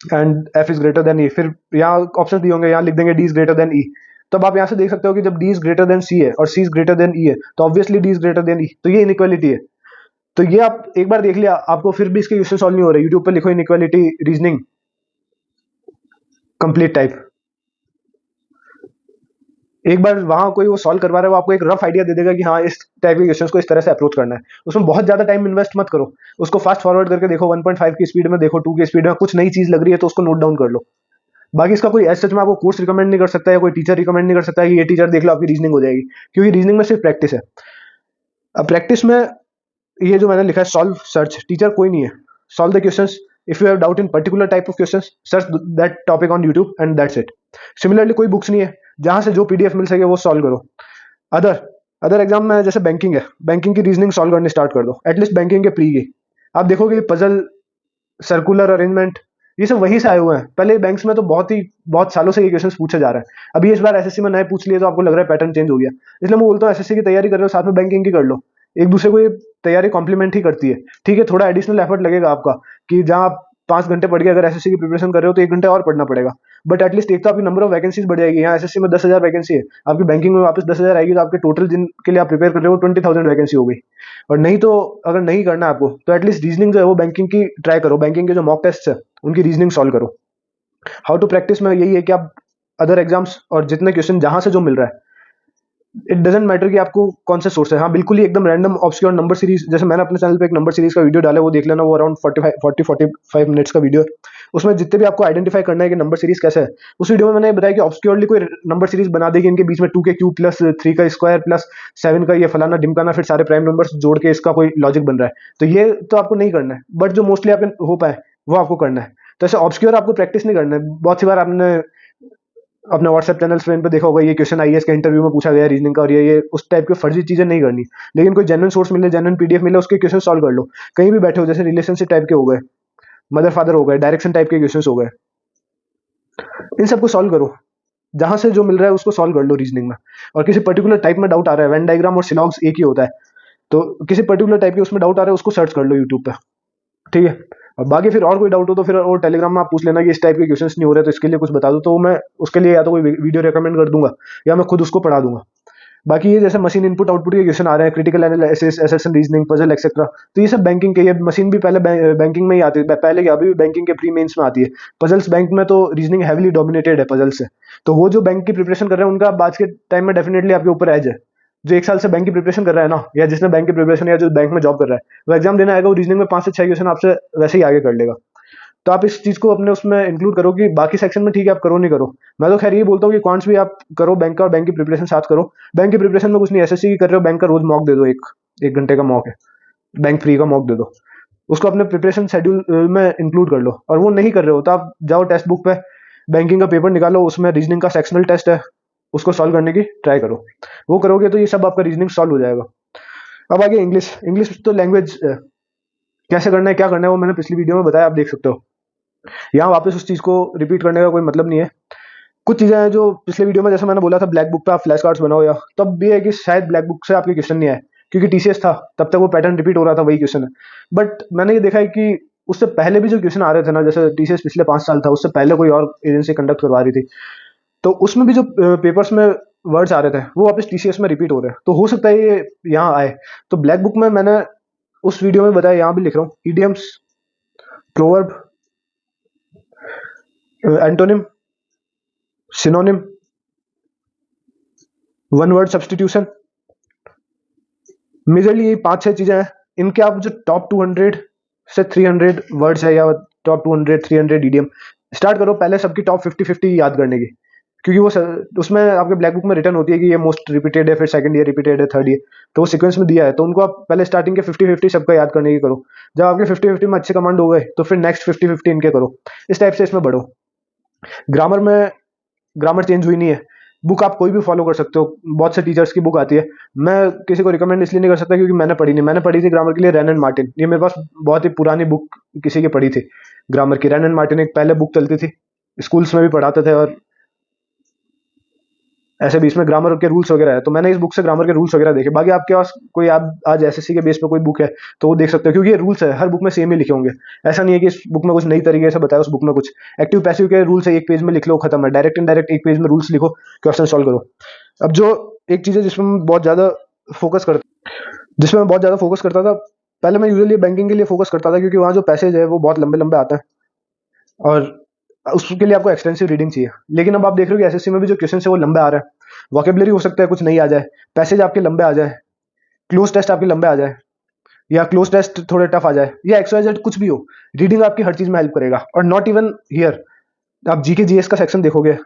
and F is greater than E, फिर यहाँ ऑप्शन दिए होंगे, यहाँ लिख देंगे D is greater than E. तब आप यहाँ से देख सकते हो कि जब D is greater than C है और C is greater than E है, तो obviously D is greater than E, तो ये इनइक्वालिटी है। तो ये आप एक बार देख लिया, आपको फिर भी इसके क्वेश्चन सॉल्व नहीं हो रहे, यूट्यूब पे लिखो इनइक्वालिटी रीजनिंग कंप्लीट टाइप, एक बार वहां कोई वो सॉल्व करवा रहा है, वो आपको एक रफ आइडिया दे देगा कि हाँ इस टाइप के क्वेश्चंस को इस तरह से अप्रोच करना है। उसमें बहुत ज्यादा टाइम इन्वेस्ट मत करो, उसको फास्ट फॉरवर्ड करके देखो, 1.5 की स्पीड में देखो, 2 की स्पीड में, कुछ नई चीज लग रही है तो उसको नोट डाउन कर लो। बाकी इसका कोई सच में आपको कोर्स रिकमेंड नहीं कर सकता, या कोई टीचर रिकमेंड नहीं कर सकता कि ये टीचर देख लो आपकी रीजनिंग हो जाएगी, क्योंकि रीजनिंग में सिर्फ प्रैक्टिस है। अब प्रैक्टिस में ये जो मैंने लिखा है सॉल्व सर्च, टीचर कोई नहीं है, solve the questions, if you have doubt in particular type of questions, search that topic on YouTube and that's it. Similarly कोई बुक्स नहीं है, जहां से जो पीडीएफ मिल सके वो सॉल्व करो। अदर अदर एग्जाम में जैसे बैंकिंग है, बैंकिंग की रीजनिंग सॉल्व करने स्टार्ट कर दो, एटलीस्ट बैंकिंग के प्री की। आप देखोगे पजल, सर्कुलर अरेंजमेंट, ये सब वहीं से आए हुए हैं। पहले बैंक्स में तो बहुत सालों से ये क्वेश्चंस पूछे जा रहे हैं, अभी इस बार एसएससी में नए पूछ लिए तो आपको लग रहा है पैटर्न चेंज हो गया। इसलिए मैं बोलता हूँ एसएससी की तैयारी कर रहे हो, साथ में बैंकिंग की कर लो, एक दूसरे को ये तैयारी कॉम्प्लीमेंट ही करती है। ठीक है, थोड़ा एडिशनल एफर्ट लगेगा आपका, कि जहाँ आप 5 घंटे पढ़ के अगर एसएससी की प्रिपरेशन कर रहे हो तो 1 घंटे और पढ़ना पड़ेगा, बट एटलीस्ट एक तो आपकी नंबर ऑफ वैकेंसीज बढ़ जाएगी। यहाँ एसएससी में 10,000 वैकेंसी है, आपकी बैंकिंग में वापस 10,000 आएगी, तो आपके टोटल जिनके लिए आप प्रिपेयर कर रहे हो 20,000 वैकेंसी हो गई। और नहीं तो अगर नहीं करना है आपको, तो एटलीस्ट रीजनिंग जो है वो बैंकिंग की ट्राई करो, बैंकिंग के जो मॉक टेस्ट है उनकी रीजनिंग सॉल्व करो। हाउ टू प्रैक्टिस में यही है कि आप अदर एग्जाम्स और जितने क्वेश्चन जहां से जो मिल रहा है, इट डजेंट मैटर कि आपको कौन से सोर्स है। हाँ बिल्कुल ही एकदम रैंडम ऑब्सक्योर नंबर सीरीज, जैसे मैंने अपने चैनल पे एक नंबर सीरीज का वीडियो डाला है, वो देख लेना, वो अराउंड 45 मिनट्स का वीडियो है। उसमें जितने भी आपको आइडेंटिफाई करना है कि नंबर सीरीज कैसे है, उस वीडियो में मैंने बताया कि ऑब्सक्योरली कोई नंबर सीरीज बना देगी, इनके बीच में 2 के क्यूब प्लस 3 का स्क्वायर प्लस 7 का ये फलाना ढिमकाना, फिर सारे प्राइम नंबर्स जोड़ के इसका कोई लॉजिक बन रहा है, तो ये तो आपको नहीं करना है। बट जो मोस्टली आप हो पाए वो आपको करना है। तो ऐसे ऑब्सक्योर आपको प्रैक्टिस नहीं करना है। बहुत सी बार आपने अपने व्हाट्सएप चैनल्स पे इन पे देखा होगा, ये क्वेश्चन आईएएस के इंटरव्यू में पूछा गया रीजनिंग का, और ये उस टाइप के फर्जी चीजें नहीं करनी। लेकिन कोई जेन्युइन सोर्स मिले, जेन्युइन पीडीएफ मिले, उसके क्वेश्चन सॉल्व कर लो, कहीं भी बैठे हो। जैसे रिलेशनशिप टाइप के हो गए, मदर फादर हो गए, डायरेक्शन टाइप के क्वेश्चन हो गए, इन सबको सॉल्व करो, जहां से जो मिल रहा है उसको सॉल्व कर लो रीजनिंग में। और किसी पर्टिकुलर टाइप में डाउट आ रहा है, वेन डायग्राम और सिलॉग्स एक ही होता है, तो किसी पर्टिकुलर टाइप के उसमें डाउट आ रहा है, उसको सर्च कर लो यूट्यूब पे, ठीक है। और बाकी फिर और कोई डाउट हो तो फिर और टेलीग्राम में आप पूछ लेना कि इस टाइप के क्वेश्चंस नहीं हो रहे, तो इसके लिए कुछ बता दो, तो मैं उसके लिए या तो कोई वीडियो रेकमेंड कर दूंगा या मैं खुद उसको पढ़ा दूंगा। बाकी ये जैसे मशीन इनपुट आउटपुट के क्वेश्चन आ रहे हैं, critical analysis, assertion reasoning, puzzle etcetera, तो ये सब बैंकिंग के, ये मशीन भी पहले बैंकिंग में ही आती है, पहले क्या अभी भी बैंकिंग के प्री मेंस में आती है। पजल्स बैंक में तो रीजनिंग हैविली डोमिनेटेड है पजल से, तो वो जो बैंक की प्रिपरेशन कर रहे हैं उनका आज के टाइम में डेफिनेटली आपके ऊपर एज है। जो 1 साल से बैंक की प्रिपरेशन कर रहा है ना, या जिसने बैंक की प्रिपरेशन या जो बैंक में जॉब कर रहा है, वो एग्जाम देने आएगा, वो रीजनिंग में 5 से 6 क्वेश्चन आपसे वैसे ही आगे कर लेगा। तो आप इस चीज को अपने उसमें इंक्लूड करो कि बाकी सेक्शन में ठीक है आप करो नहीं करो। मैं तो खैर ये बोलता हूँ कि क्वांट्स भी आप करो, बैंक का और बैंक की प्रिपरेशन साथ करो। बैंक की प्रिपरेशन में कुछ नहीं, एसएससी की कर रहे हो, बैंक का रोज मॉक दे दो, एक घंटे का मॉक है, बैंक फ्री का मॉक दे दो, उसको अपने प्रिपरेशन शेड्यूल में इंक्लूड कर लो। और वो नहीं कर रहे हो तो आप जाओ टेक्स्ट बुक पे बैंकिंग का पेपर निकालो, उसमें रीजनिंग का सेक्शनल टेस्ट है, उसको सॉल्व करने की ट्राई करो। वो करोगे तो ये सब आपका रीजनिंग सॉल्व हो जाएगा। अब आगे इंग्लिश। इंग्लिश तो लैंग्वेज कैसे करना है, क्या करना है, वो मैंने पिछली वीडियो में बताया, आप देख सकते हो। यहाँ वापस उस चीज को रिपीट करने का कोई मतलब नहीं है। कुछ चीजें हैं जो पिछले वीडियो में, जैसे मैंने बोला था ब्लैक बुक पे आप फ्लैश कार्ड्स बनाओ, या तब भी है कि शायद ब्लैक बुक से आपके क्वेश्चन नहीं आए, क्योंकि टीसीएस था तब तक वो पैटर्न रिपीट हो रहा था, वही क्वेश्चन है। बट मैंने ये देखा है कि उससे पहले भी जो क्वेश्चन आ रहे थे ना, जैसे टीसीएस पिछले 5 साल था, उससे पहले कोई और एजेंसी कंडक्ट करवा रही थी, तो उसमें भी जो पेपर्स में वर्ड्स आ रहे थे वो वापस टीसीएस में रिपीट हो रहे हैं, तो हो सकता है ये यहाँ आए। तो ब्लैक बुक में मैंने उस वीडियो में बताया, यहाँ भी लिख रहा हूँ, idioms, proverb, antonym, synonym, one word substitution, majorly ये 5-6 चीजें हैं। इनके आप जो टॉप 200 से 300 वर्ड्स है, या टॉप 200-300 ईडियम, स्टार्ट करो पहले सबकी टॉप 50-50 याद करने की, क्योंकि वो उसमें आपके ब्लैक बुक में रिटर्न होती है कि ये मोस्ट रिपीटेड है, फिर सेकंड ईयर रिपीटेड है, थर्ड ईयर, तो वो सीक्वेंस में दिया है, तो उनको आप पहले स्टार्टिंग के 50-50 सबका याद करने की करो। जब आपके 50-50 में अच्छे कमांड हो गए तो फिर नेक्स्ट 50-50 इनके करो, इस टाइप से इसमें बढ़ो। ग्रामर में, ग्रामर चेंज हुई नहीं है, बुक आप कोई भी फॉलो कर सकते हो, बहुत से टीचर्स की बुक आती है। मैं किसी को रिकमेंड इसलिए नहीं कर सकता क्योंकि मैंने पढ़ी नहीं, मैंने पढ़ी थी ग्रामर के लिए रैन एंड मार्टिन, ये मेरे पास बहुत ही पुरानी बुक किसी की पढ़ी थी ग्रामर की। रैन एंड मार्टिन एक पहले बुक चलती थी, स्कूल्स में भी पढ़ाते थे, और ऐसे भी इसमें ग्रामर के रूल्स वगैरह है, तो मैंने इस बुक से ग्रामर के रूल्स वगैरह देखे। बाकी आपके पास कोई आप आज एसएससी के बेस पे कोई बुक है तो वो देख सकते हो, क्योंकि ये रूल्स है, हर बुक में सेम ही लिखे होंगे। ऐसा नहीं है कि इस बुक में कुछ नई तरीके से बताया, उस बुक में कुछ एक्टिव पैसिव के रूल्स है, एक पेज में लिख लो खत्म है। डायरेक्ट इनडायरेक्ट एक पेज में रूल्स लिखो, क्वेश्चन सॉल्व करो। अब जो एक चीज़ है जिसमें मैं बहुत ज़्यादा फोकस करता जिसमें मैं बहुत ज़्यादा फोकस करता था, पहले मैं यूजुअली बैंकिंग के लिए फोकस करता था, क्योंकि वहाँ जो पैसेज है वो बहुत लंबे लंबे आते हैं और उसके लिए आपको एक्सटेंसिव रीडिंग चाहिए। लेकिन अब आप देख रहे हो कि एसएससी में भी जो क्वेश्चन है वो लंबे आ रहे हैं। वोकेबलरी हो सकता है कुछ नहीं आ जाए, पैसेज आपके लंबे आ जाए, क्लोज टेस्ट आपके लंबे आ जाए, या क्लोज टेस्ट थोड़े टफ आ जाए, या XYZ कुछ भी हो, रीडिंग आपकी हर चीज में हेल्प करेगा। और नॉट इवन हियर, आप जीके जीएस का सेक्शन देखोगे,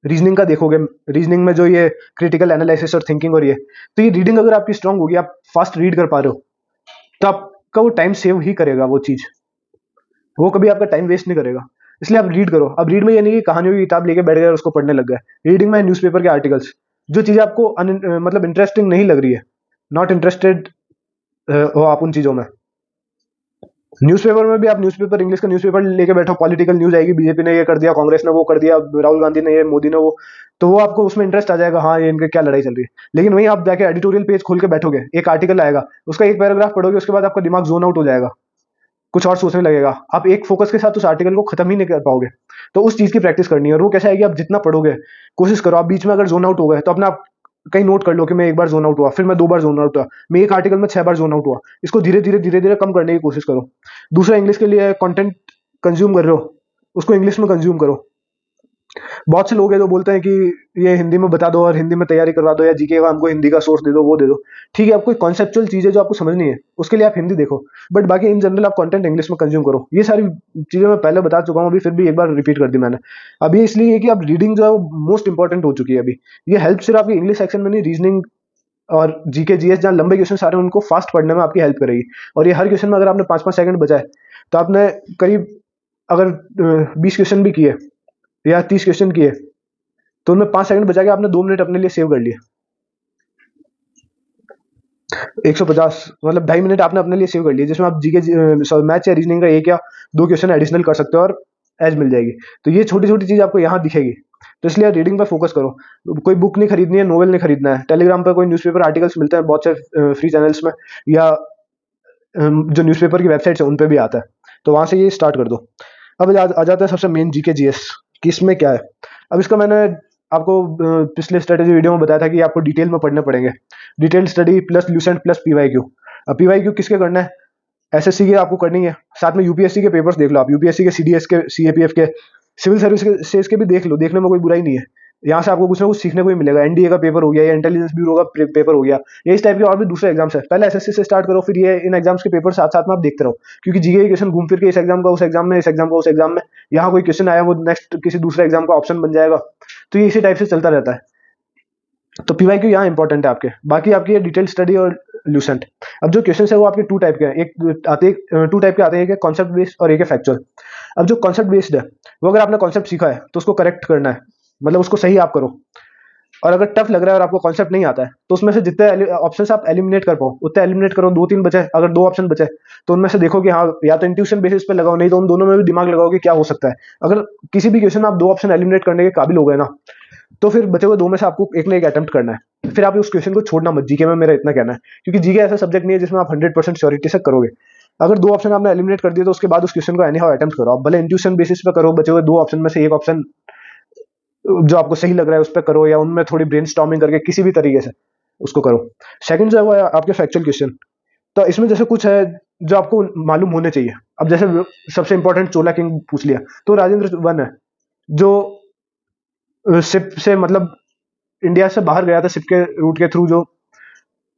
रीजनिंग का देखोगे, रीजनिंग में जो ये क्रिटिकल एनालिसिस और थिंकिंग और ये, तो ये रीडिंग अगर आपकी स्ट्रांग होगी, आप फास्ट रीड कर पा रहे हो, तो आपका वो टाइम सेव ही करेगा। वो चीज वो कभी आपका टाइम वेस्ट नहीं करेगा। इसलिए आप रीड करो। अब रीड में ये नहीं कि कहानियों की किताब लेके बैठ गए और उसको पढ़ने लग गए। रीडिंग में न्यूज़पेपर के आर्टिकल्स, जो चीज़ें आपको मतलब इंटरेस्टिंग नहीं लग रही है, नॉट इंटरेस्टेड हो आप उन चीज़ों में। न्यूज़पेपर में भी आप न्यूज़पेपर, इंग्लिश का न्यूज़पेपर लेके बैठो, पॉलिटिकल न्यूज़ आएगी, बीजेपी ने ये कर दिया, कांग्रेस ने वो कर दिया, राहुल गांधी ने ये, मोदी ने वो, तो वो आपको उसमें इंटरेस्ट आ जाएगा, हाँ ये इनके क्या लड़ाई चल रही है। लेकिन वहीं आप जाके एडिटोरियल पेज खोल के बैठोगे, एक आर्टिकल आएगा, उसका एक पैराग्राफ पढ़ोगे, उसके बाद आपका दिमाग जोन आउट हो जाएगा, कुछ और सोचने लगेगा, आप एक फोकस के साथ उस आर्टिकल को खत्म ही नहीं कर पाओगे। तो उस चीज की प्रैक्टिस करनी है। और वो कैसा है कि आप जितना पढ़ोगे, कोशिश करो, आप बीच में अगर जोन आउट हो गए तो अपना आप कहीं नोट कर लो कि मैं एक बार जोन आउट हुआ, फिर मैं 2 बार जोन आउट हुआ, मैं एक आर्टिकल में 6 बार जोन आउट हुआ। इसको धीरे धीरे कम करने की कोशिश करो। दूसरा, इंग्लिश के लिए कंटेंट कंज्यूम कर रहे हो, उसको इंग्लिश में कंज्यूम करो। बहुत से लोग हैं जो बोलते हैं कि ये हिंदी में बता दो और हिंदी में तैयारी करवा दो, या जीके का हमको हिंदी का सोर्स दे दो, वो दे दो। ठीक है, आपको कॉन्सेप्चुअल चीजें जो आपको समझनी है उसके लिए आप हिंदी देखो, बट बाकी इन जनरल आप कंटेंट इंग्लिश में कंज्यूम करो। ये सारी चीजें मैं पहले बता चुका हूँ, अभी फिर भी एक बार रिपीट कर दी मैंने। अभी इसलिए कि अब रीडिंग जो है वो मोस्ट इंपॉर्टेंट हो चुकी है अभी। ये हेल्प सिर्फ आपकी इंग्लिश सेक्शन में नहीं, रीजनिंग और जीके जीएस जहाँ लंबे क्वेश्चन सारे उनको फास्ट पढ़ने में आपकी हेल्प करेगी। और ये हर क्वेश्चन में अगर आपने 5-5 सेकंड बचाए तो आपने करीब, अगर 20 क्वेश्चन भी किए या 30 क्वेश्चन किए, तो उनमें 5 सेकंड बचा के आपने 2 मिनट अपने लिए सेव कर लिए। 150 मतलब 2.5 मिनट आपने अपने लिए सेव कर लिए, जिसमें आप जीके मैथ्स या रीजनिंग का एक या 2 क्वेश्चन एडिशनल कर सकते हो और एज मिल जाएगी। तो ये छोटी छोटी चीज आपको यहाँ दिखेगी। तो इसलिए रीडिंग पर फोकस करो। कोई बुक नहीं खरीदनी है, नोवेल नहीं खरीदना है, टेलीग्राम पर कोई न्यूज़पेपर आर्टिकल्स मिलते हैं बहुत से फ्री चैनल्स में, या जो न्यूज़पेपर की वेबसाइट्स है उन पे भी आता है, तो वहां से ये स्टार्ट कर दो। अब आ जाता है सबसे मेन जीके जीएस कि इसमें क्या है। अब इसका मैंने आपको पिछले स्ट्रेटेजी वीडियो में बताया था कि आपको डिटेल में पढ़ने पड़ेंगे, detail study plus Lucent plus PYQ. अब पीवाईक्यू किसके करना है? एसएससी के आपको करनी है, साथ में यूपीएससी के पेपर्स देख लो आप, यूपीएससी के, सीडीएस के, सीएपीएफ के, सिविल सर्विसेज के भी देख लो, देखने में कोई बुराई नहीं है। यहाँ से आपको कुछ ना कुछ सीखने को ही मिलेगा। एनडीए का पेपर हो गया, या इंटेलिजेंस ब्यूरो का पेपर हो गया, या इस टाइप के और भी दूसरे एग्जाम्स है। पहले एसएससी से स्टार्ट करो, फिर ये इन एग्जाम्स के पेपर साथ साथ में आप देखते रहो, क्योंकि जीके के क्वेश्चन घूम फिर के इस एग्जाम का उस एग्जाम में, इस एग्जाम का उस एग्जाम में, यहाँ कोई क्वेश्चन आया वो नेक्स्ट किसी दूसरे एग्जाम का ऑप्शन बन जाएगा। तो ये इसी टाइप से चलता रहता है। तो पीवाईक्यू यहाँ इंपॉर्टेंट है आपके। बाकी आपकी डिटेल स्टडी और ल्यूसेंट। अब जो क्वेश्चन है वो आपके 2 टाइप के हैं, एक आते हैं 2 टाइप के आते हैं, एक है कॉन्सेप्ट बेस्ड और एक है फैक्चुअल। अब जो कॉन्सेप्ट बेस्ड है वो अगर आपने कॉन्सेप्ट सीखा है तो उसको करेक्ट करना है, मतलब उसको सही आप करो। और अगर टफ लग रहा है और आपको कॉन्सेप्ट नहीं आता है तो उसमें से जितने ऑप्शन आप एलिमिनेट कर पाओ उतने एलिमिनेट करो। 2-3 बचे, अगर 2 ऑप्शन बचे तो उनमें से देखो कि हाँ, या तो इंट्यूशन बेसिस पे लगाओ, नहीं तो उन दोनों में भी दिमाग लगाओ कि क्या हो सकता है। अगर किसी भी क्वेश्चन में आप 2 ऑप्शन एलिमिनेट करने के काबिल हो गए ना, तो फिर बचे हुए 2 में से आपको एक ना एक अटेम्प्ट करना है। फिर आप उस क्वेश्चन को छोड़ना मत। जीके में मेरा इतना कहना है, क्योंकि जीके ऐसा सब्जेक्ट नहीं है जिसमें आप 100% श्योरिटी से करोगे। अगर 2 ऑप्शन आपने एलिमिनेट कर दिए तो उसके बाद उस क्वेश्चन को एनी हाउ अटेम्प्ट करो। आप भले इंट्यूशन बेसिस पे करो, बचे हुए 2 ऑप्शन में से एक ऑप्शन जो आपको सही लग रहा है उस पर करो, या उनमें थोड़ी ब्रेनस्टॉर्मिंग करके किसी भी तरीके से उसको करो। सेकंड जो है वो है आपके फैक्चुअल क्वेश्चन। तो इसमें जैसे कुछ है जो आपको मालूम होने चाहिए। अब जैसे सबसे इंपॉर्टेंट चोला किंग पूछ लिया, तो राजेंद्र वन है जो शिप से, मतलब इंडिया से बाहर गया था शिप के रूट के थ्रू, जो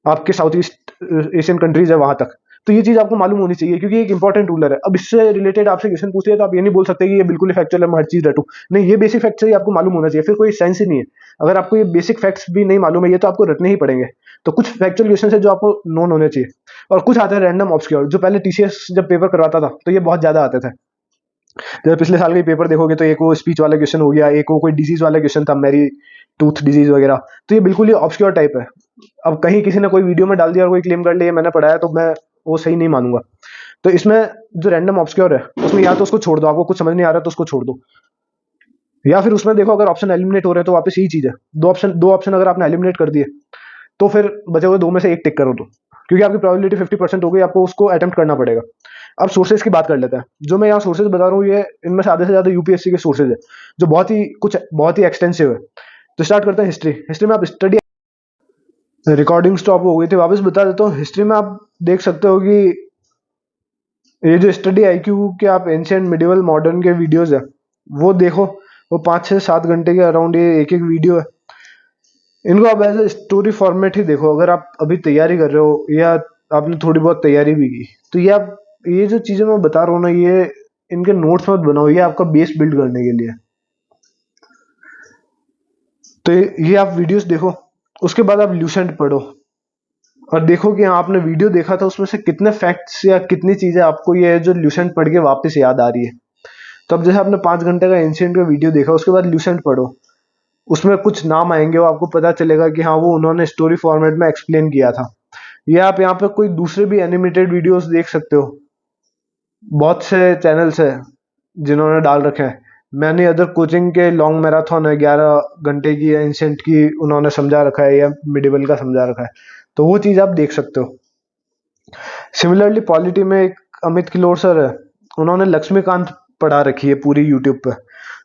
आपके साउथ ईस्ट एशियन कंट्रीज है वहां तक। तो ये चीज आपको मालूम होनी चाहिए, क्योंकि एक इंपॉर्टेंट रूलर है। अब इससे रिलेटेड आपसे क्वेश्चन पूछ लिया तो आप ये नहीं बोल सकते कि ये बिल्कुल ही फैक्चुअल है, मैं हर चीज रटूं। नहीं, ये बेसिक फैक्ट्स ही आपको मालूम होना चाहिए, फिर कोई साइंस ही नहीं है। अगर आपको ये बेसिक फैक्ट्स भी नहीं मालूम है, ये तो आपको रटने ही पड़ेंगे। तो कुछ फैक्चुअल क्वेश्चन है जो आपको नोन होने चाहिए, और कुछ आते हैं रैंडम ऑब्सक्योर, जो पहले टीसीएस जब पेपर करवाता था तो ये बहुत ज्यादा आते थे। जब पिछले साल के पेपर देखोगे तो एक वो स्पीच वाला क्वेश्चन हो गया, एक वो कोई डिजीज वाला क्वेश्चन था, मैरी टूथ डिजीज वगैरह। तो ये बिल्कुल ही ऑब्सक्योर टाइप है। अब कहीं किसी ने कोई वीडियो में डाल दिया और कोई क्लेम कर लिया मैंने पढ़ाया, तो मैं वो सही नहीं मानूंगा। तो इसमें जो रैंडम ऑब्सक्योर है उसमें या तो उसको छोड़ दो, आपको कुछ समझ नहीं आ रहा तो उसको छोड़ दो। या फिर उसमें देखो अगर ऑप्शन एलिमिनेट हो रहे हैं तो वापस यही चीज़ है, दो ऑप्शन अगर आपने एलिमिनेट कर दिए तो फिर बचे हुए दो में से एक टिक करो तो, क्योंकि आपकी प्रोबेबिलिटी 50% हो गई, आपको उसको अटेम्प्ट करना पड़ेगा। अब सोर्सेज की बात कर लेते हैं। जो मैं यहाँ सोर्सेज बता रहा हूँ ये इनमें से आधे से ज़्यादा यूपीएससी के सोर्सेज है, जो बहुत ही एक्सटेंसिव है। तो स्टार्ट करते हैं हिस्ट्री। हिस्ट्री में आप स्टडी, रिकॉर्डिंग स्टॉप हो गई थी, वापस बता देता हूँ। हिस्ट्री में आप देख सकते हो कि ये जो स्टडी आईक्यू के आप एंशियंट मिडिवल मॉडर्न के वीडियोस है वो देखो, वो 5 से 7 घंटे के अराउंड ये एक एक वीडियो है। इनको आप एज ए स्टोरी फॉर्मेट ही देखो। अगर आप अभी तैयारी कर रहे हो या आपने थोड़ी बहुत तैयारी भी की, तो ये आप ये जो चीजें मैं बता रहा हूँ ना, ये इनके नोट्स मत बनाओ, ये आपका बेस बिल्ड करने के लिए। तो ये आप वीडियोस देखो, उसके बाद आप ल्यूसेंट पढ़ो और देखो कि हाँ, आपने वीडियो देखा था उसमें से कितने फैक्ट्स या कितनी चीजें आपको ये जो ल्यूसेंट पढ़ के वापस याद आ रही है। तो अब जैसे आपने 5 घंटे का एंशियंट का वीडियो देखा, उसके बाद ल्यूसेंट पढ़ो, उसमें कुछ नाम आएंगे, वो आपको पता चलेगा कि हाँ वो उन्होंने स्टोरी फॉर्मेट में एक्सप्लेन किया था। ये आप यहाँ पे कोई दूसरे भी एनिमेटेड वीडियोस देख सकते हो, बहुत से चैनल्स है जिन्होंने डाल रखे हैं। मैंने अदर कोचिंग के लॉन्ग मैराथन है 11 घंटे की, एंशियंट की उन्होंने समझा रखा है या मिडिवल का समझा रखा है, तो वो चीज़ आप देख सकते हो। सिमिलरली पॉलिटी में एक अमित किलोर सर है, उन्होंने लक्ष्मीकांत पढ़ा रखी है पूरी यूट्यूब पे,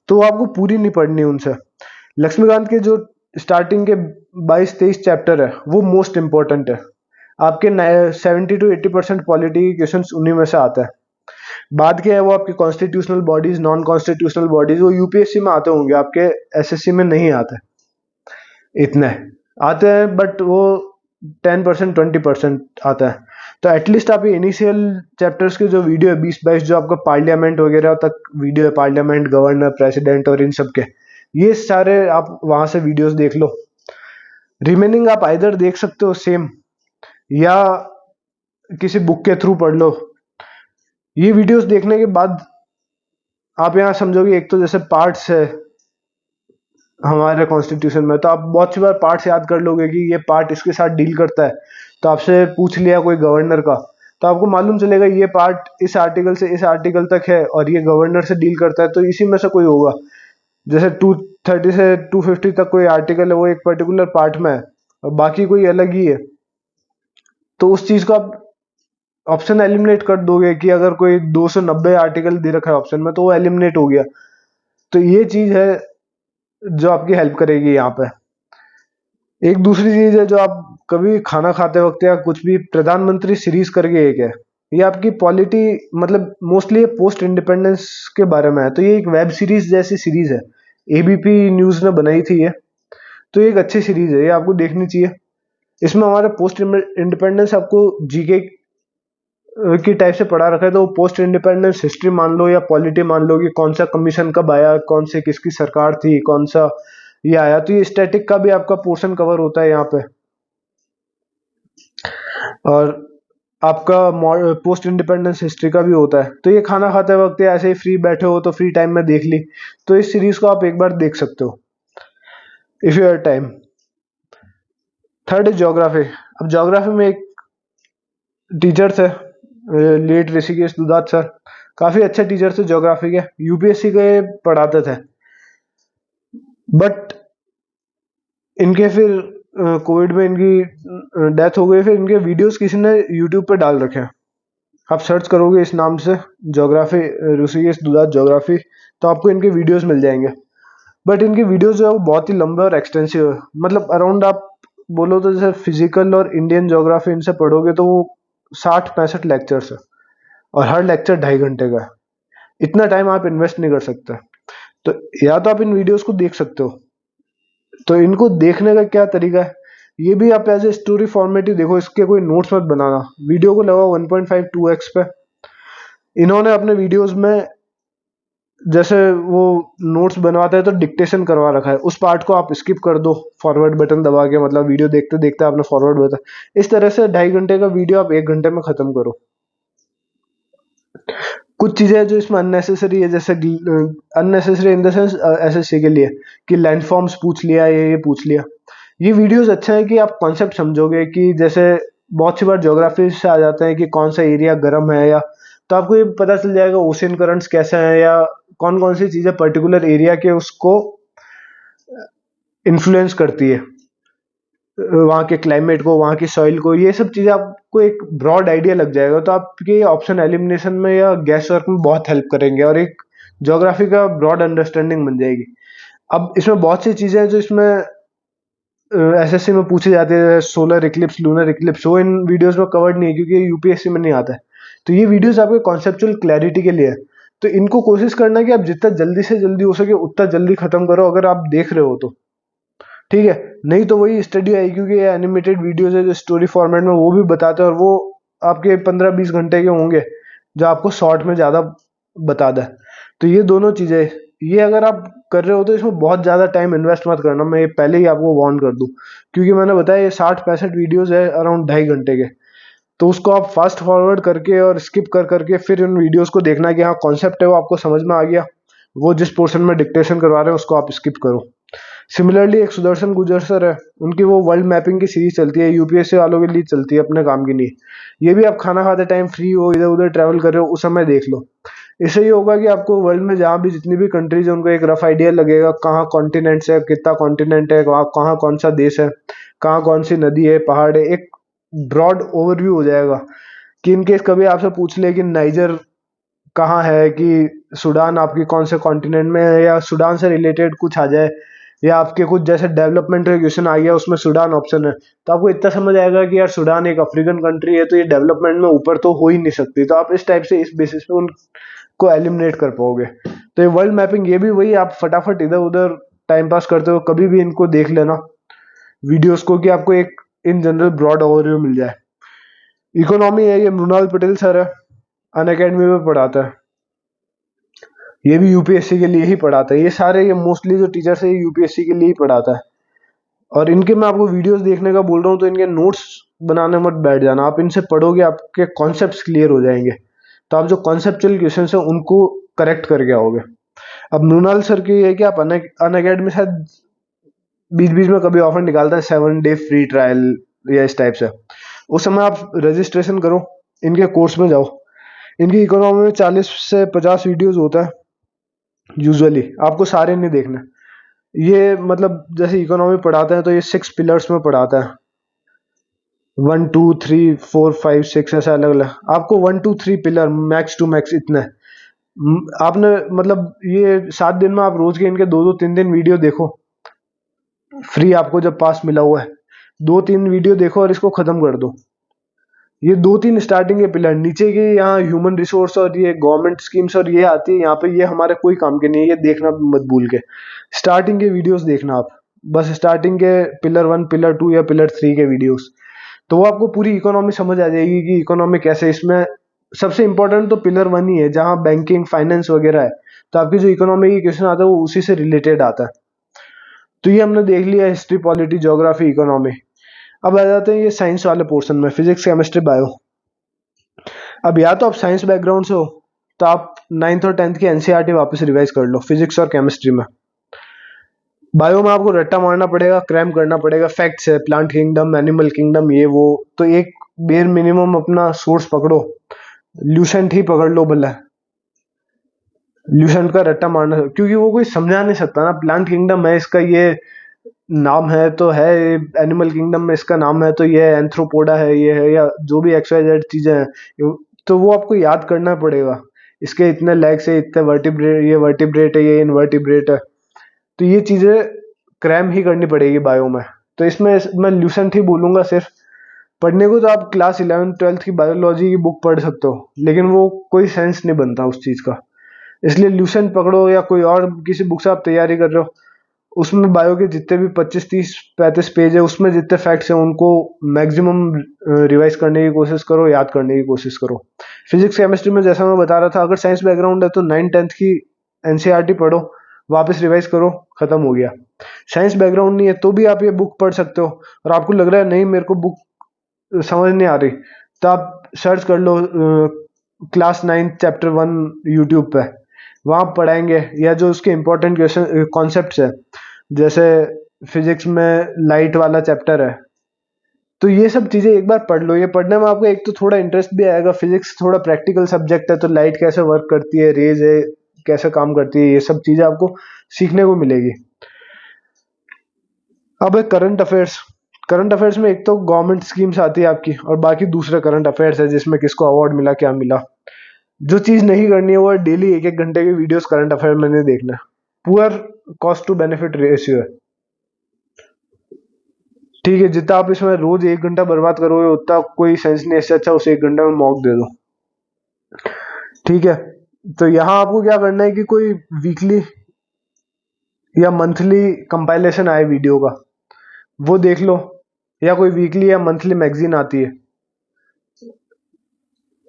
तो वो आपको पूरी नहीं पढ़नी उनसे। लक्ष्मीकांत के जो स्टार्टिंग के 22-23 चैप्टर है वो मोस्ट इंपॉर्टेंट है। आपके 70 to 80% पॉलिटी के क्वेश्चन उन्हीं में से आता है। बाद के है वो आपके constitutional bodies, non constitutional bodies, वो यूपीएससी में आते होंगे, आपके एसएससी में नहीं आते। इतने आते हैं बट वो 10% 20% आता है। तो एटलीस्ट आप ये इनिशियल चैप्टर्स के जो वीडियो है 20-22, जो आपका पार्लियामेंट वगैरह तक वीडियो है, पार्लियामेंट, गवर्नर, प्रेसिडेंट और इन सब के, ये सारे आप वहां से वीडियोस देख लो। रिमेनिंग आप आइदर देख सकते हो सेम, या किसी बुक के थ्रू पढ़ लो। ये वीडियोस देखने के बाद आप यहाँ समझोगे, एक तो जैसे पार्ट्स है हमारे कॉन्स्टिट्यूशन में, तो आप बहुत सी बार पार्ट्स याद कर लोगे कि ये पार्ट इसके साथ डील करता है। तो आपसे पूछ लिया कोई गवर्नर का, तो आपको मालूम चलेगा ये पार्ट इस आर्टिकल से इस आर्टिकल तक है और ये गवर्नर से डील करता है, तो इसी में से कोई होगा। जैसे 230 से 250 तक कोई आर्टिकल है, वो एक पर्टिकुलर पार्ट में है और बाकी कोई अलग ही है, तो उस चीज को आप ऑप्शन एलिमिनेट कर दोगे कि अगर कोई 290 आर्टिकल दे रखा है ऑप्शन में तो वो एलिमिनेट हो गया। तो ये चीज है जो आपकी हेल्प करेगी यहाँ पे। एक दूसरी चीज है, जो आप कभी खाना खाते वक्त या कुछ भी, प्रधानमंत्री सीरीज करके एक है, ये आपकी पॉलिटी, मतलब मोस्टली ये पोस्ट इंडिपेंडेंस के बारे में है, तो ये एक वेब सीरीज जैसी सीरीज है, एबीपी न्यूज ने बनाई थी ये। तो ये एक अच्छी सीरीज है, ये आपको देखनी चाहिए। इसमें हमारे पोस्ट इंडिपेंडेंस आपको जीके की टाइप से पढ़ा रखा है, तो पोस्ट इंडिपेंडेंस हिस्ट्री मान लो या पॉलिटी मान लो कि कौन सा कमीशन कब आया, कौन से किसकी सरकार थी, कौन सा ये आया, तो ये स्टैटिक का भी आपका पोर्शन कवर होता है यहाँ पे। और आपका पोस्ट इंडिपेंडेंस हिस्ट्री का भी होता है। तो ये खाना खाते वक्त या ऐसे ही फ्री बैठे हो तो फ्री टाइम में देख ली, तो इस सीरीज को आप एक बार देख सकते हो if you have time. Third is geography. अब ज्योग्राफी में एक टीचर थे, लेट ऋषिकेश दुदात सर, काफी अच्छे टीचर थे ज्योग्राफी के, यूपीएससी के पढ़ाते थे। बट इनके फिर कोविड में इनकी डेथ हो गई, फिर इनके वीडियोस किसी ने यूट्यूब पे डाल रखे हैं। आप सर्च करोगे इस नाम से ज्योग्राफी, ऋषिकेश दुदात ज्योग्राफी, तो आपको इनके वीडियोस मिल जाएंगे। बट इनके वीडियोस जो है वो बहुत ही लंबे और एक्सटेंसिव है, मतलब अराउंड आप बोलो तो जैसे फिजिकल और इंडियन ज्योग्राफी इनसे पढ़ोगे तो वो 60-65 लेक्चर्स है और हर लेक्चर 2.5 घंटे का है। इतना टाइम आप इन्वेस्ट नहीं कर सकते। तो या तो आप इन वीडियोस को देख सकते हो। तो इनको देखने का क्या तरीका है, ये भी आप एज ए स्टोरी फॉर्मेट ही देखो, इसके कोई नोट्स मत बनाना। वीडियो को लगाओ 1.5-2x पे। इन्होंने अपने वीडियोस में जैसे वो नोट्स बनवाते हैं तो डिक्टेशन करवा रखा है, उस पार्ट को आप स्किप कर दो फॉरवर्ड बटन दबा के, मतलब वीडियो देखते देखते आपने फॉरवर्ड बटन, इस तरह से 2.5 घंटे का वीडियो आप 1 घंटे में खत्म करो। कुछ चीजें जो इसमें अननेसेसरी है, जैसे unnecessary in the sense SSC के लिए कि लैंड फॉर्म्स पूछ लिया, ये पूछ लिया। ये वीडियोस अच्छे हैं कि आप कॉन्सेप्ट समझोगे, कि जैसे बहुत सी बार ज्योग्राफी से आ जाते हैं कि कौन सा एरिया गर्म है, या तो आपको ये पता चल जाएगा ओशियन करंट्स कैसे हैं, या कौन कौन सी चीज़ें पर्टिकुलर एरिया के उसको इन्फ्लुएंस करती है, वहाँ के क्लाइमेट को, वहाँ की सॉइल को, ये सब चीज़ें आपको एक ब्रॉड आइडिया लग जाएगा। तो आपके ऑप्शन एलिमिनेशन में या गैस वर्क में बहुत हेल्प करेंगे और एक ज्योग्राफी का ब्रॉड अंडरस्टैंडिंग बन जाएगी। अब इसमें बहुत सी चीज़ें हैं जो इसमें एसएससी में पूछे जाते हैं, सोलर इक्लिप्स, लूनर इक्लिप्स, वो इन वीडियोस में कवर्ड नहीं है क्योंकि ये यूपीएससी में नहीं आता है। तो ये वीडियोस आपके कॉन्सेप्चुअल क्लैरिटी के लिए है। तो इनको कोशिश करना कि आप जितना जल्दी से जल्दी हो सके उतना जल्दी खत्म करो अगर आप देख रहे हो तो, ठीक है। नहीं तो वही स्टडी आई, क्योंकि ये एनिमेटेड वीडियोस है जो स्टोरी फॉर्मेट में वो भी बताते हैं और वो आपके 15-20 घंटे के होंगे जो आपको शॉर्ट में ज़्यादा बता दें। तो ये दोनों चीज़ें, ये अगर आप कर रहे हो तो इसमें बहुत ज़्यादा टाइम इन्वेस्ट मत करना, मैं ये पहले ही आपको वार्न कर दूं, क्योंकि मैंने बताया ये 60-65 वीडियोस है अराउंड 2.5 घंटे के। तो उसको आप फास्ट फॉरवर्ड करके और स्किप कर करके फिर उन वीडियोस को देखना कि हाँ कॉन्सेप्ट है वो आपको समझ में आ गया, वो जिस पोर्शन में डिक्टेशन करवा रहे हैं उसको आप स्किप करो। सिमिलरली एक सुदर्शन गुजर सर है, उनकी वो वर्ल्ड मैपिंग की सीरीज चलती है, यूपीएससी वालों के लिए चलती है, अपने काम की नहीं। ये भी आप खाना खाते टाइम फ्री हो, इधर उधर ट्रैवल कर रहे हो, उस समय देख लो। इससे ये होगा कि आपको वर्ल्ड में जहाँ भी जितनी भी कंट्रीज है उनको एक रफ आइडिया लगेगा, कहाँ कॉन्टिनेंट्स है, कितना कॉन्टिनेंट है, कहाँ कौन सा देश है, कहाँ कौन सी नदी है, पहाड़ है, एक ब्रॉड ओवरव्यू हो जाएगा। कि इनकेस कभी आपसे पूछ ले कि नाइजर कहाँ है, कि सूडान आपकी कौन से कॉन्टिनेंट में है, या सूडान से रिलेटेड कुछ आ जाए, या आपके कुछ जैसे डेवलपमेंट का क्वेश्चन आ गया उसमें सूडान ऑप्शन है, तो आपको इतना समझ आएगा कि यार सूडान एक अफ्रीकन कंट्री है तो ये डेवलपमेंट में ऊपर तो हो ही नहीं सकती। तो आप इस टाइप से इस बेसिस पे उनको एलिमिनेट कर पाओगे। तो ये वर्ल्ड मैपिंग ये भी वही, आप फटाफट इधर उधर टाइम पास करते हो कभी भी इनको देख लेना वीडियोस को, कि आपको एक इन जनरल ब्रॉड ओवरव्यू मिल जाए। इकोनॉमी है, ये मृणाल पटेल सर है, अन अकेडमी में पढ़ाता है, ये भी यूपीएससी के लिए ही पढ़ाता है। ये सारे ये मोस्टली जो टीचर्स है ये यूपीएससी के लिए ही पढ़ाता है। और इनके मैं आपको वीडियोस देखने का बोल रहा हूँ तो इनके नोट्स बनाने मत बैठ जाना, आप इनसे पढ़ोगे आपके कॉन्सेप्ट्स क्लियर हो जाएंगे, तो आप जो कॉन्सेप्चुअल क्वेश्चन है उनको करेक्ट करके आओगे। अब मृणाल सर की है कि आप अन अकेडमी शायद बीच बीच में कभी ऑफर निकालता है 7 डे फ्री ट्रायल या इस टाइप से, उस समय आप रजिस्ट्रेशन करो, इनके कोर्स में जाओ। इनकी इकोनॉमी में 40 से 50 वीडियोस होता है यूजुअली, आपको सारे नहीं देखने। ये मतलब जैसे इकोनॉमी पढ़ाते हैं तो ये 6 पिलर्स में पढ़ाता है, 1 2 3 4 5 6 ऐसा अलग अलग, आपको 1 2 3 पिलर मैक्स टू मैक्स इतने। आपने मतलब ये 7 दिन में आप रोज के इनके 2 2 3 दिन वीडियो देखो, फ्री आपको जब पास मिला हुआ है 2-3 वीडियो देखो और इसको खत्म कर दो। ये 2-3 स्टार्टिंग के पिलर, नीचे के यहाँ ह्यूमन रिसोर्स और ये गवर्नमेंट स्कीम्स और ये आती है यहाँ पे, ये हमारे कोई काम के नहीं है, ये देखना मत भूल के। स्टार्टिंग के वीडियोस देखना आप, बस स्टार्टिंग के पिलर 1 पिलर 2 या पिलर 3 के वीडियोस, तो वो आपको पूरी इकोनॉमी समझ आ जाएगी कि इकोनॉमी कैसे। इसमें सबसे इंपॉर्टेंट तो पिलर 1 ही है जहाँ बैंकिंग फाइनेंस वगैरह है, तो आपकी जो इकोनॉमी की क्वेश्चन आता है वो उसी से रिलेटेड आता है। तो ये हमने देख लिया हिस्ट्री, पॉलिटी, ज्योग्राफी, इकोनॉमी। अब आ जाते हैं ये साइंस वाले पोर्शन में, फिजिक्स, केमिस्ट्री, बायो। अब या तो आप साइंस बैकग्राउंड से हो तो आप 9th और 10th की एनसीईआरटी वापस रिवाइज कर लो फिजिक्स और केमिस्ट्री में। बायो में आपको रट्टा मारना पड़ेगा, क्रैम करना पड़ेगा, फैक्ट्स है, प्लांट किंगडम, एनिमल किंगडम, ये वो, तो एक बेर मिनिमम अपना सोर्स पकड़ो, ल्यूसेंट ही पकड़ लो भला, ल्यूसेंट का रट्टा मारना, क्योंकि वो कोई समझा नहीं सकता ना, प्लांट किंगडम है इसका ये नाम है तो है, एनिमल किंगडम में इसका नाम है तो ये एंथ्रोपोडा है, ये है, या जो भी XYZ चीजें हैं, तो वो आपको याद करना पड़ेगा। इसके इतने लेग्स है, इतने वर्टिब्रेट, ये वर्टिब्रेट है, ये इनवर्टिब्रेट है, तो ये चीजें क्रैम ही करनी पड़ेगी बायो में। तो इसमें मैं ल्यूसेंट ही बोलूंगा सिर्फ। पढ़ने को तो आप क्लास 11th-12th की बायोलॉजी की बुक पढ़ सकते हो, लेकिन वो कोई सेंस नहीं बनता उस चीज का, इसलिए ल्यूसेंट पकड़ो, या कोई और किसी बुक से आप तैयारी कर रहे हो उसमें बायो के जितने भी 25-30-35 पेज है उसमें जितने फैक्ट्स हैं उनको मैक्सिमम रिवाइज करने की कोशिश करो, याद करने की कोशिश करो। फिजिक्स केमिस्ट्री में जैसा मैं बता रहा था, अगर साइंस बैकग्राउंड है तो 9th-10th की एनसीईआरटी पढ़ो, वापस रिवाइज करो, खत्म हो गया। साइंस बैकग्राउंड नहीं है तो भी आप ये बुक पढ़ सकते हो, और आपको लग रहा है नहीं मेरे को बुक समझ नहीं आ रही, तो आप सर्च कर लो क्लास 9 चैप्टर 1 यूट्यूब पे, वहाँ पढ़ाएंगे, या जो उसके इंपॉर्टेंट क्वेश्चन कॉन्सेप्ट्स है, जैसे फिजिक्स में लाइट वाला चैप्टर है, तो ये सब चीजें एक बार पढ़ लो। ये पढ़ने में आपको एक तो थोड़ा इंटरेस्ट भी आएगा, फिजिक्स थोड़ा प्रैक्टिकल सब्जेक्ट है तो लाइट कैसे वर्क करती है, रेज है, कैसे काम करती है, ये सब चीज़ें आपको सीखने को मिलेगी। अब है करंट अफेयर्स। करंट अफेयर्स में एक तो गवर्नमेंट स्कीम्स आती है आपकी, और बाकी दूसरे करंट अफेयर्स है जिसमें किसको अवार्ड मिला, क्या मिला। जो चीज़ नहीं करनी है वो है डेली 1-1 घंटे के वीडियोस करंट अफेयर में नहीं देखना है। Poor cost to benefit ratio है, ठीक है। जितना आप इसमें रोज 1 घंटा बर्बाद करोगे उतना कोई सेंस नहीं है, इससे अच्छा उसे 1 घंटे में मॉक दे दो, ठीक है। तो यहाँ आपको क्या करना है कि कोई वीकली या मंथली कंपाइलेशन आए वीडियो का, वो देख लो, या कोई वीकली या मंथली मैगजीन आती है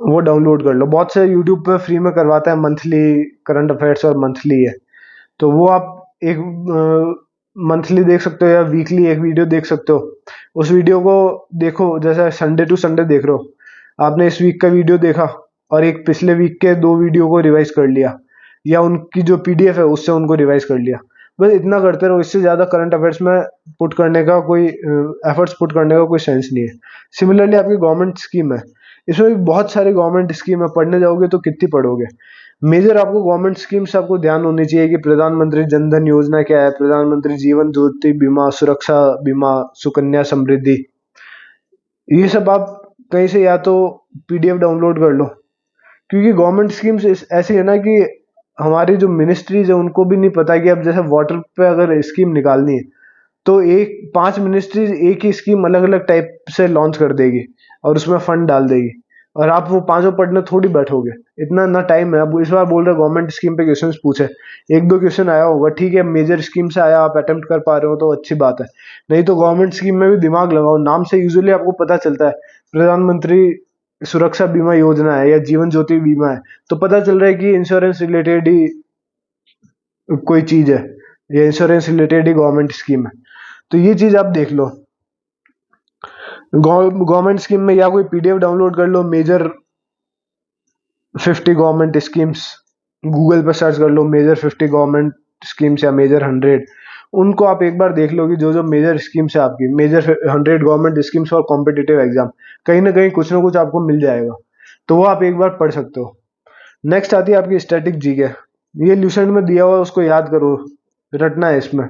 वो डाउनलोड कर लो। बहुत से यूट्यूब पे फ्री में करवाता है मंथली करंट अफेयर्स और मंथली है, तो वो आप एक मंथली देख सकते हो या वीकली एक वीडियो देख सकते हो। उस वीडियो को देखो, जैसे संडे टू संडे देख रहे हो, आपने इस वीक का वीडियो देखा और एक पिछले वीक के 2 वीडियो को रिवाइज कर लिया, या उनकी जो पीडीएफ है उससे उनको रिवाइज कर लिया। बस इतना करते रहो, इससे ज़्यादा करंट अफेयर्स में पुट करने का कोई एफर्ट्स पुट करने का कोई सेंस नहीं है। सिमिलरली आपकी गवर्नमेंट स्कीम है, इसमें भी बहुत सारी गवर्नमेंट स्कीम है, पढ़ने जाओगे तो कितनी पढ़ोगे। मेजर आपको गवर्नमेंट स्कीम से आपको ध्यान होनी चाहिए कि प्रधानमंत्री जन धन योजना क्या है, प्रधानमंत्री जीवन ज्योति बीमा, सुरक्षा बीमा, सुकन्या समृद्धि। ये सब आप कहीं से या तो पीडीएफ डाउनलोड कर लो, क्योंकि गवर्नमेंट स्कीम्स ऐसी है ना कि हमारी जो मिनिस्ट्रीज है उनको भी नहीं पता कि अब जैसे वाटर पे अगर स्कीम निकालनी है तो 5 मिनिस्ट्रीज एक ही स्कीम अलग अलग टाइप से लॉन्च कर देगी और उसमें फंड डाल देगी, और आप वो पांचों पढ़ने थोड़ी बैठोगे, इतना ना टाइम है। अब इस बार बोल रहे गवर्नमेंट स्कीम पे क्वेश्चंस पूछे, 1-2 क्वेश्चन आया होगा, ठीक है, मेजर स्कीम से आया, आप अटेम्प्ट कर पा रहे हो तो अच्छी बात है। नहीं तो गवर्नमेंट स्कीम में भी दिमाग लगाओ, नाम से यूजुअली आपको पता चलता है प्रधानमंत्री सुरक्षा बीमा योजना है या जीवन ज्योति बीमा है, तो पता चल रहा है कि इंश्योरेंस रिलेटेड ही कोई चीज है, या इंश्योरेंस रिलेटेड ही गवर्नमेंट स्कीम है। तो ये चीज आप देख लो गवर्नमेंट स्कीम में, या कोई पीडीएफ डाउनलोड कर लो मेजर 50 गवर्नमेंट स्कीम्स, गूगल पर सर्च कर लो मेजर 50 गवर्नमेंट स्कीम्स या मेजर 100, उनको आप एक बार देख लो कि जो जो मेजर स्कीम्स है आपकी, मेजर 100 गवर्नमेंट स्कीम्स और कॉम्पिटिटिव एग्जाम, कहीं ना कहीं कुछ ना कुछ आपको मिल जाएगा, तो वो आप एक बार पढ़ सकते हो। नेक्स्ट आती है आपकी स्टैटिक जीके। ये ल्यूसेंट में दिया हुआ है, उसको याद करो, रटना है इसमें।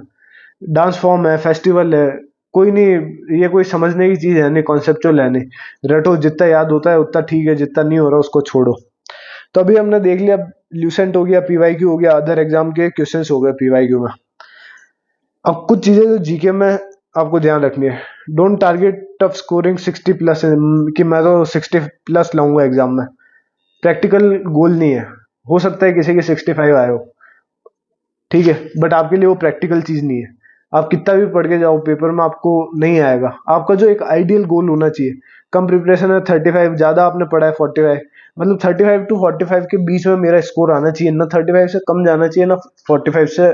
डांस फॉर्म है, फेस्टिवल है, कोई नहीं, ये कोई समझने की चीज है नहीं, कॉन्सेप्चुअल है नहीं, रटो, जितना याद होता है उतना ठीक है, जितना नहीं हो रहा उसको छोड़ो। तो अभी हमने देख लिया, ल्यूसेंट हो गया, पीवाईक्यू हो गया, अदर एग्जाम के क्वेश्चंस हो गए पीवाईक्यू में। अब कुछ चीजें जो जीके में आपको ध्यान रखनी है। डोंट टारगेट टफ स्कोरिंग 60+ कि मैं तो 60+ लाऊंगा एग्जाम में, प्रैक्टिकल गोल नहीं है। हो सकता है किसी के 65 आए हो, ठीक है, बट आपके लिए वो प्रैक्टिकल चीज नहीं है। आप कितना भी पढ़ के जाओ पेपर में आपको नहीं आएगा। आपका जो एक आइडियल गोल होना चाहिए, कम प्रिपरेशन है 35, ज्यादा आपने पढ़ा है 45, मतलब 35 to 45 के बीच में मेरा स्कोर आना चाहिए, ना 35 से कम जाना चाहिए ना 45 से,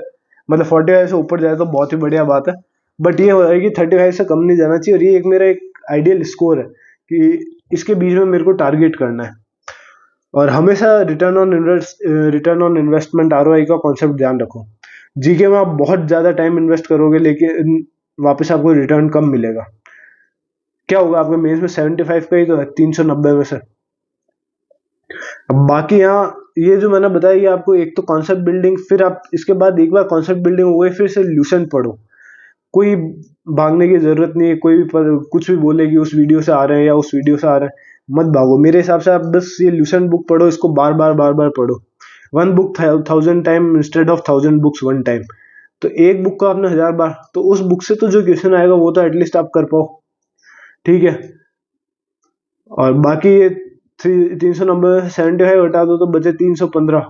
मतलब 45 से ऊपर जाए तो बहुत ही बढ़िया बात है, बट ये है कि 35 से कम नहीं जाना चाहिए, और ये एक मेरा एक आइडियल स्कोर है कि इसके बीच में मेरे को टारगेट करना है। और हमेशा रिटर्न ऑन इन्वेस्टमेंट आरओआई का कॉन्सेप्ट ध्यान रखो। जीके में आप बहुत ज्यादा टाइम इन्वेस्ट करोगे लेकिन वापस आपको रिटर्न कम मिलेगा। क्या होगा, आपके मेंस में 75 का ही तो है 390 में से। अब बाकी यहाँ ये जो मैंने बताया ये आपको एक तो कॉन्सेप्ट बिल्डिंग, फिर आप इसके बाद एक बार कॉन्सेप्ट बिल्डिंग हो गई फिर से ल्यूसेंट पढ़ो। कोई भागने की जरूरत नहीं है, कोई भी कुछ भी बोले कि उस वीडियो से आ रहे हैं या उस वीडियो से आ रहे हैं, मत भागो। मेरे हिसाब से आप बस ये ल्यूसेंट बुक पढ़ो, इसको बार बार पढ़ो। 1 book 1000 time instead of 1000 books 1 time. तो एक बुक को आपने 1000 बार, तो उस बुक से तो जो क्वेश्चन आएगा वो तो एटलीस्ट आप कर पाओ, ठीक है। और बाकी ये 390 में 75 हटा दो तो बचे 315,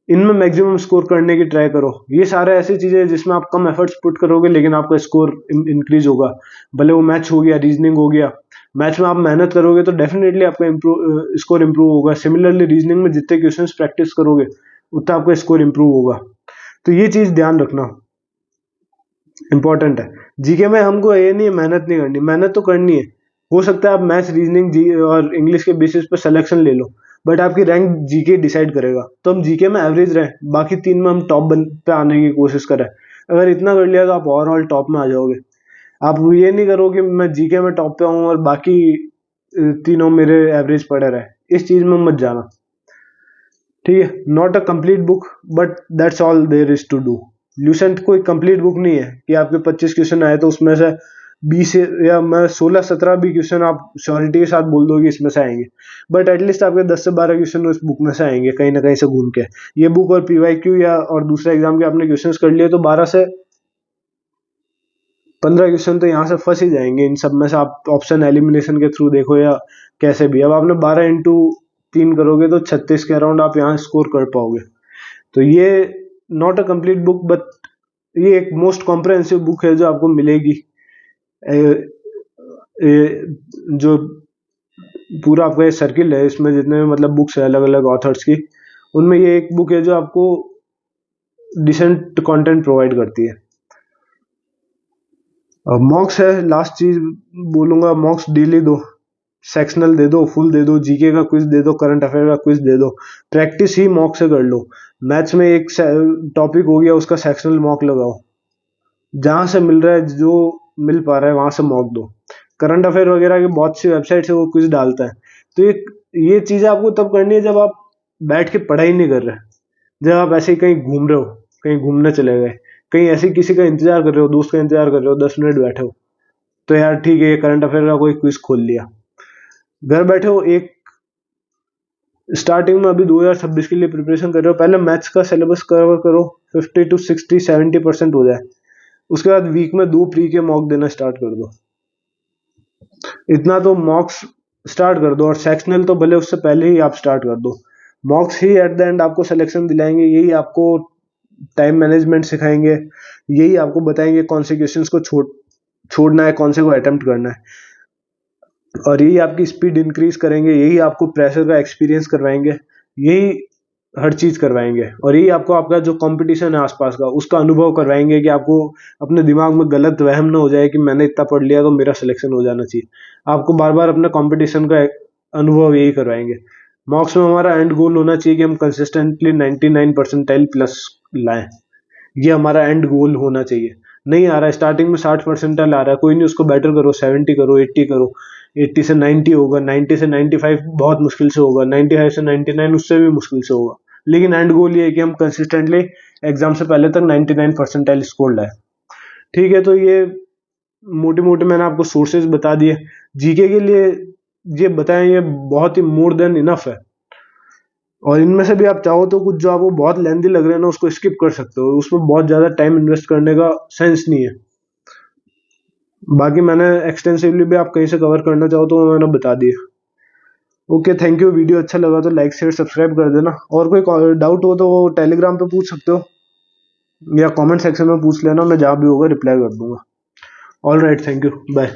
इनमें मैक्सिमम स्कोर करने की ट्राई करो। ये सारे ऐसी चीजें हैं जिसमें आप कम एफर्ट्स पुट करोगे लेकिन आपका स्कोर इंक्रीज होगा। भले वो मैथ्स हो गया, रीजनिंग हो गया, मैथ्स में आप मेहनत करोगे तो डेफिनेटली आपका स्कोर इंप्रूव होगा। सिमिलरली रीजनिंग में जितने क्वेश्चंस प्रैक्टिस करोगे उतना आपका स्कोर इंप्रूव होगा। तो ये चीज ध्यान रखना इंपॉर्टेंट है। जीके में हमको ये नहीं है मेहनत नहीं करनी, मेहनत तो करनी है। हो सकता है आप मैथ्स, रीजनिंग, जी और इंग्लिश के बेसिस पर सिलेक्शन ले लो, बट आपकी रैंक जीके डिसाइड करेगा। तो हम जीके में एवरेज रहे, बाकी 3 में हम टॉप पे आने की कोशिश करें। अगर इतना कर लिया तो आप ओवरऑल टॉप में आ जाओगे। आप ये नहीं करो कि मैं जीके में टॉप पे आऊँ और बाकी तीनों मेरे एवरेज पड़े रहे, इस चीज में मत जाना। ठीक है, not a complete book but that's all there is to do. Lucent कोई कंप्लीट बुक नहीं है कि आपके 25 क्वेश्चन आए तो उसमें से 20 या मैं 16-17 भी क्वेश्चन आप श्योरिटी के साथ बोल दोगे इसमें से आएंगे, बट एटलीस्ट आपके 10 से 12 क्वेश्चन उस बुक में से आएंगे कहीं ना कहीं से घूम के। ये बुक और पीवाईक्यू या और दूसरे एग्जाम के आपने क्वेश्चन कर लिए तो 12 से 15 क्वेश्चन तो यहाँ से फंस ही जाएंगे इन सब में से, आप ऑप्शन एलिमिनेशन के थ्रू देखो या कैसे भी। अब आपने 12 × 3 करोगे तो 36 के अराउंड आप यहाँ स्कोर कर पाओगे। तो ये not a complete book but ये एक मोस्ट कॉम्प्रहेंसिव बुक है जो आपको मिलेगी। जो पूरा आपका ये सर्किल है इसमें जितने भी मतलब बुक्स है अलग अलग ऑथर्स की, उनमें ये एक बुक है जो आपको डिसेंट कंटेंट प्रोवाइड करती है। मॉक्स है, लास्ट चीज बोलूंगा, मॉक्स डेली दो, सेक्शनल दे दो, फुल दे दो, जीके का क्विज दे दो, करंट अफेयर का क्विज दे दो, प्रैक्टिस ही मॉक से कर लो। मैथ्स में एक टॉपिक हो गया उसका सेक्शनल मॉक लगाओ, जहां से मिल रहा है जो मिल पा रहा है वहां से मॉक दो। करंट अफेयर वगैरह की बहुत सी वेबसाइट से वो क्विज डालता है, तो ये चीजें आपको तब करनी है जब आप बैठ के पढ़ाई नहीं कर रहे, जब आप ऐसे ही कहीं घूम रहे हो, कहीं घूमने चले गए, कहीं ऐसे किसी का इंतजार कर रहे हो, दोस्त का इंतजार कर रहे हो, 10 मिनट बैठे हो, तो यार ठीक है ये करंट अफेयर का कोई क्विज खोल लिया। घर बैठे हो, एक स्टार्टिंग में अभी 2026 के लिए प्रिपरेशन कर रहे हो, पहले मैथ्स का सिलेबस कवर करो, 50 to 60-70% हो जाए, उसके बाद वीक में 2 प्री के मॉक देना स्टार्ट कर दो। इतना तो मॉक्स स्टार्ट कर दो, और सेक्शनल तो भले उससे पहले ही आप स्टार्ट कर दो। मॉक्स ही एट द एंड आपको सिलेक्शन दिलाएंगे, यही आपको टाइम मैनेजमेंट सिखाएंगे, यही आपको बताएंगे कौन से क्वेश्चंस को छोड़ना है, कौन से को अटेम्प्ट करना है, और यही आपकी स्पीड इंक्रीज करेंगे, यही आपको प्रेशर का एक्सपीरियंस करवाएंगे, यही हर चीज करवाएंगे, और यही आपको आपका जो कंपटीशन है आसपास का उसका अनुभव करवाएंगे कि आपको अपने दिमाग में गलत वहम ना हो जाए कि मैंने इतना पढ़ लिया तो मेरा सिलेक्शन हो जाना चाहिए। आपको बार बार अपने कंपटीशन का अनुभव यही करवाएंगे। मॉक्स में हमारा एंड गोल होना चाहिए कि हम कंसिस्टेंटली 99 परसेंटाइल प्लस लाएं, ये हमारा एंड गोल होना चाहिए। नहीं आ रहा है, स्टार्टिंग में 60 परसेंटाइल आ रहा है, कोई नहीं, उसको बेटर करो, 70 करो, 80 करो, 80 से 90 होगा, 90 से 95 बहुत मुश्किल से होगा, 95 से 99 उससे भी मुश्किल से होगा, लेकिन एंड गोल ये है कि हम कंसिस्टेंटली एग्जाम से पहले तक 99 परसेंटाइल स्कोर लाए। ठीक है, तो ये मोटे मोटे मैंने आपको सोर्सेज बता दिए जीके के लिए, ये बताएं, ये बहुत ही मोर देन इनफ है। और इनमें से भी आप चाहो तो कुछ जो आपको बहुत लेंथी लग रहे हैं ना उसको स्किप कर सकते हो, उसमें बहुत ज्यादा टाइम इन्वेस्ट करने का सेंस नहीं है। बाकी मैंने एक्सटेंसिवली भी आप कहीं से कवर करना चाहो तो मैंने बता दिया। Okay, thank you. वीडियो अच्छा लगा तो लाइक शेयर सब्सक्राइब कर देना, और कोई डाउट हो तो वो टेलीग्राम पे पूछ सकते हो या कमेंट सेक्शन में पूछ लेना, मैं जहाँ भी होगा रिप्लाई कर दूंगा। All right, thank you, bye.